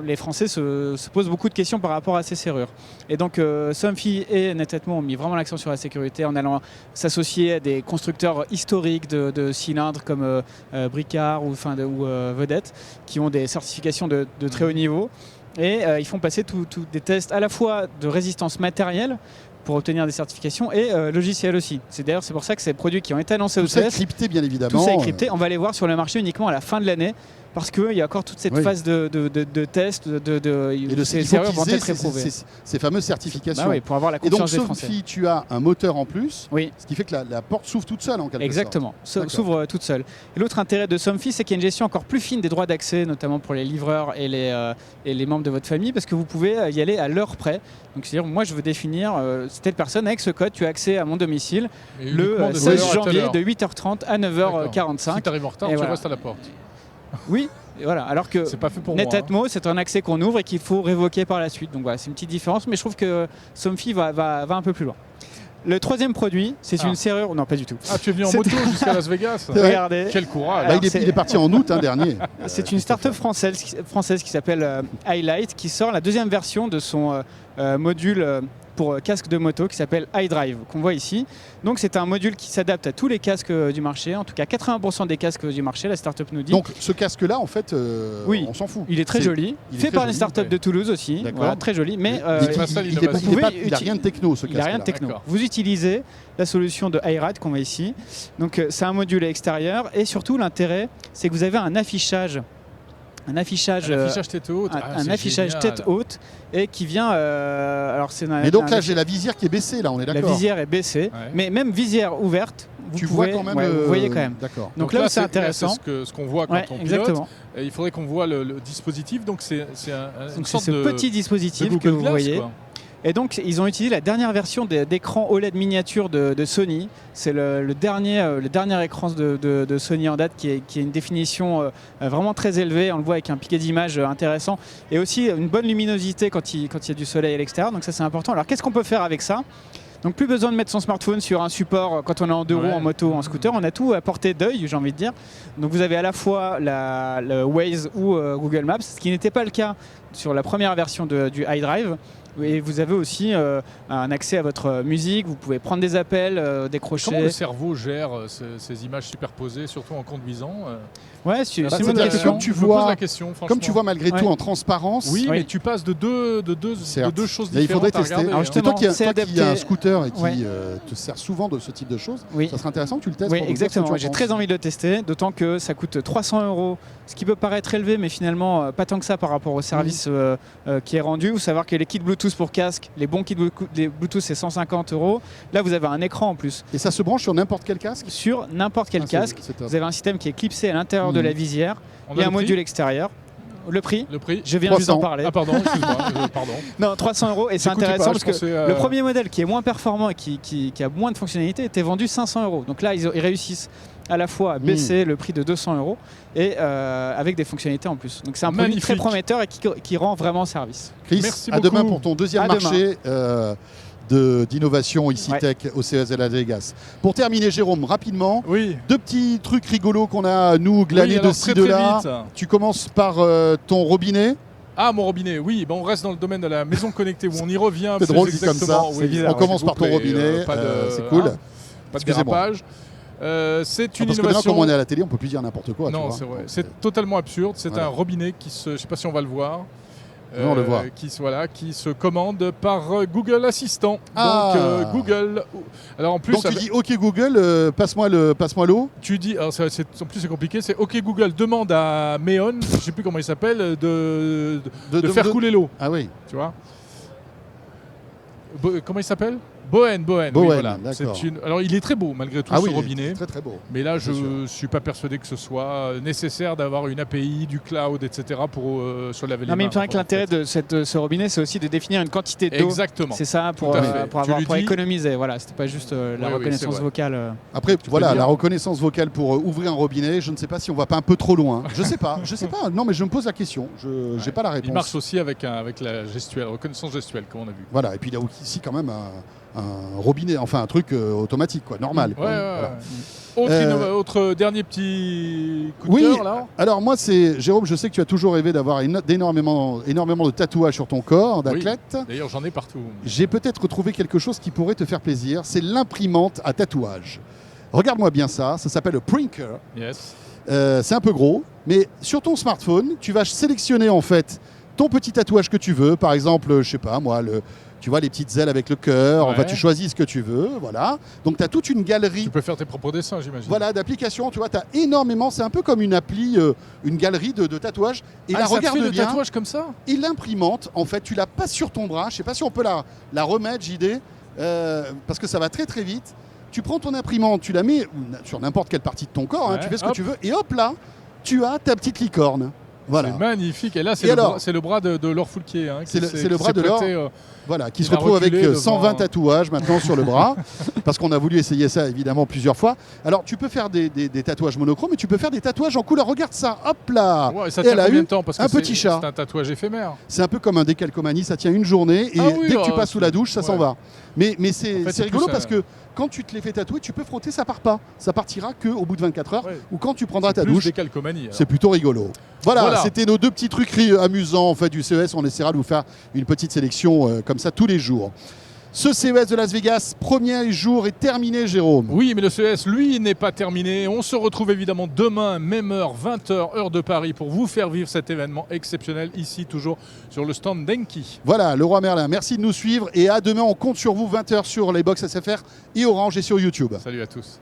les Français se posent beaucoup de questions par rapport à ces serrures. Et donc Somfy et Netatmo ont mis vraiment l'accent sur la sécurité en allant s'associer à des constructeurs historiques de cylindres comme Bricard ou Vedette, qui ont des certifications de très haut niveau. Et ils font passer des tests à la fois de résistance matérielle pour obtenir des certifications et logicielles aussi. C'est pour ça que ces produits qui ont été annoncés au Tout ça est CES, crypté, bien évidemment. tout ça est crypté. On va les voir sur le marché uniquement à la fin de l'année parce qu'il y a encore toute cette phase de test. Et ces il faut serrures vont qu'ils aient être éprouvées. ces fameuses certifications. Bah oui, pour avoir la Et donc, confiance des Français. Somfy, tu as un moteur en plus, Oui. ce qui fait que la porte s'ouvre toute seule en quelque Exactement, D'accord. s'ouvre toute seule. Et l'autre intérêt de Somfy, c'est qu'il y a une gestion encore plus fine des droits d'accès, notamment pour les livreurs et les membres de votre famille, parce que vous pouvez y aller à l'heure près. Donc c'est-à-dire, moi je veux définir telle personne, avec ce code, tu as accès à mon domicile Et uniquement le de 16 telle heure à telle janvier heure. de 8h30 à 9h45. Si tu arrives en retard, Et tu voilà. restes à la porte. Oui, et voilà. Alors que C'est pas fait pour moi. Netatmo, c'est un accès qu'on ouvre et qu'il faut révoquer par la suite. Donc voilà, c'est une petite différence, mais je trouve que Somfy va un peu plus loin. Le troisième produit, c'est une serrure... Non, pas du tout. Ah, tu es venu en C'est- moto jusqu'à Las Vegas. vrai. Regardez. Quel courage. Bah, Alors, il est parti en août dernier. C'est une start-up française qui s'appelle Highlight, qui sort la deuxième version de son module pour casque de moto qui s'appelle iDrive, qu'on voit ici. Donc c'est un module qui s'adapte à tous les casques du marché, en tout cas 80% des casques du marché, la startup nous dit. Donc ce casque-là, en fait, oui, on s'en fout. Il est très joli, fait par les startups de Toulouse aussi, voilà, très joli, mais il n'a rien de techno ce casque. Il n'a rien de techno. Vous utilisez la solution de iRide qu'on voit ici. Donc c'est un module extérieur et surtout l'intérêt, c'est que vous avez un affichage tête haute, un affichage tête haute et qui vient. Alors c'est. Mais donc là, j'ai la visière qui est baissée. Là, on est d'accord. La visière est baissée, mais même visière ouverte. Vous voyez quand même. Vous voyez quand même. D'accord. Donc là, c'est intéressant. C'est ce qu'on voit quand on pilote. Exactement. Et il faudrait qu'on voit le dispositif. Donc c'est ce petit dispositif que vous voyez. Et donc, ils ont utilisé la dernière version d'écran OLED miniature de Sony. C'est le dernier écran de Sony en date qui est une définition vraiment très élevée. On le voit avec un piqué d'image intéressant. Et aussi une bonne luminosité quand il y a du soleil à l'extérieur. Donc ça, c'est important. Alors, qu'est-ce qu'on peut faire avec ça ? Donc plus besoin de mettre son smartphone sur un support quand on est en deux roues, en moto ou en scooter. On a tout à portée d'œil, j'ai envie de dire. Donc vous avez à la fois le Waze ou Google Maps, ce qui n'était pas le cas sur la première version du iDrive. Et vous avez aussi un accès à votre musique, vous pouvez prendre des appels, décrocher. Comment le cerveau gère ces images superposées, surtout en conduisant Ouais, c'est une question. Comme tu vois malgré tout en transparence. Oui, mais tu passes de deux choses différentes. Il faudrait tester. Alors toi qui as un scooter et qui te sert souvent de ce type de choses, ça serait intéressant que tu le testes. Oui, exactement. J'ai très envie de le tester, d'autant que ça coûte 300 €, ce qui peut paraître élevé, mais finalement pas tant que ça par rapport au service qui est rendu. Vous savez que les kits Bluetooth pour casque, les bons kits Bluetooth, c'est 150 €. Là, vous avez un écran en plus. Et ça se branche sur n'importe quel casque ? Sur n'importe quel casque. Vous avez un système qui est clipsé à l'intérieur de la visière. Il y a un module extérieur. Le prix, je viens juste d'en parler. Ah pardon, excuse-moi. Pardon. Non, 300 € et c'est intéressant parce que le premier modèle qui est moins performant et qui a moins de fonctionnalités était vendu 500 €. Donc là, ils réussissent à la fois à baisser le prix de 200 € et avec des fonctionnalités en plus. Donc c'est un produit très prometteur et qui rend vraiment service. Chris, merci à beaucoup. Demain pour ton deuxième marché d'innovation ici Tech au CES de Las Vegas. Pour terminer, Jérôme, rapidement, deux petits trucs rigolos qu'on a nous glanés de ci, de là. Tu commences par ton robinet. Ah, mon robinet, oui. On reste dans le domaine de la maison connectée où on y revient. C'est drôle, c'est comme ça. On commence par ton robinet. C'est cool. Pas de dérapage. C'est une innovation. Parce que comme on est à la télé, on peut plus dire n'importe quoi. Non, c'est vrai. C'est totalement absurde. C'est un robinet qui se. Je ne sais pas si on va le voir. On le voit. Qui se commande par Google Assistant. Donc Google. Alors en plus. Donc tu dis OK Google, passe-moi l'eau. Tu dis. Alors en plus c'est compliqué. C'est OK Google demande à Meon, je ne sais plus comment il s'appelle, de faire couler l'eau. Ah oui. Tu vois. Comment il s'appelle? Bohen, oui, voilà. Alors il est très beau malgré tout ce robinet. Très très beau. Mais là je ne suis pas persuadé que ce soit nécessaire d'avoir une API, du cloud, etc. pour se laver les mains. Mais il me paraît que l'intérêt de ce robinet, c'est aussi de définir une quantité d'eau. Exactement. C'est ça pour économiser. Voilà, c'était pas juste la reconnaissance vocale. Après, voilà, la reconnaissance vocale pour ouvrir un robinet. Je ne sais pas si on va pas un peu trop loin. Je sais pas. Non, mais je me pose la question. Je n'ai pas la réponse. Il marche aussi avec la gestuelle, reconnaissance gestuelle, comme on a vu. Voilà. Et puis il y a aussi quand même un robinet, enfin un truc automatique, quoi, normal. Autre dernier petit coup de cœur là. Alors moi c'est Jérôme, je sais que tu as toujours rêvé d'avoir énormément de tatouages sur ton corps d'athlète. Oui, d'ailleurs j'en ai partout. J'ai peut-être retrouvé quelque chose qui pourrait te faire plaisir, c'est l'imprimante à tatouage. Regarde-moi bien ça s'appelle le Prinker. Yes. C'est un peu gros, mais sur ton smartphone, tu vas sélectionner en fait ton petit tatouage que tu veux, par exemple, je sais pas moi, tu vois les petites ailes avec le cœur, enfin tu choisis ce que tu veux, voilà. Donc tu as toute une galerie. Tu peux faire tes propres dessins, j'imagine. Voilà, d'applications, tu vois, tu as énormément, c'est un peu comme une appli, une galerie de tatouages. Et là, regarde bien. Le tatouage comme ça. Et l'imprimante, en fait, tu la passes sur ton bras, je sais pas si on peut la remettre, JD, parce que ça va très très vite. Tu prends ton imprimante, tu la mets sur n'importe quelle partie de ton corps, tu fais ce que tu veux, et hop là, tu as ta petite licorne. Voilà. C'est magnifique. Et là, c'est le bras de Laure Foulquier. C'est le bras de Laure. Voilà, qui se retrouve avec 120 tatouages maintenant sur le bras, parce qu'on a voulu essayer ça évidemment plusieurs fois. Alors tu peux faire des tatouages monochromes, mais tu peux faire des tatouages en couleur. Regarde ça, hop là. Ouais, et ça tient combien de temps parce que un petit chat. C'est un tatouage éphémère. C'est un peu comme un décalcomanie, ça tient une journée et dès que tu passes sous la douche, ça s'en va. Mais c'est rigolo parce que quand tu te les fais tatouer, tu peux frotter, ça part pas. Ça partira qu'au bout de 24 heures ou quand tu prendras ta douche. C'est plutôt rigolo. Voilà, c'était nos deux petits trucs amusants en fait du CES. On essaiera de vous faire une petite sélection comme ça tous les jours. Ce CES de Las Vegas, premier jour est terminé, Jérôme. Oui, mais le CES, lui, n'est pas terminé. On se retrouve évidemment demain, même heure, 20h, heure de Paris, pour vous faire vivre cet événement exceptionnel, ici, toujours sur le stand d'Enki. Voilà, Leroy Merlin, merci de nous suivre et à demain, on compte sur vous, 20h sur les box SFR et Orange et sur YouTube. Salut à tous.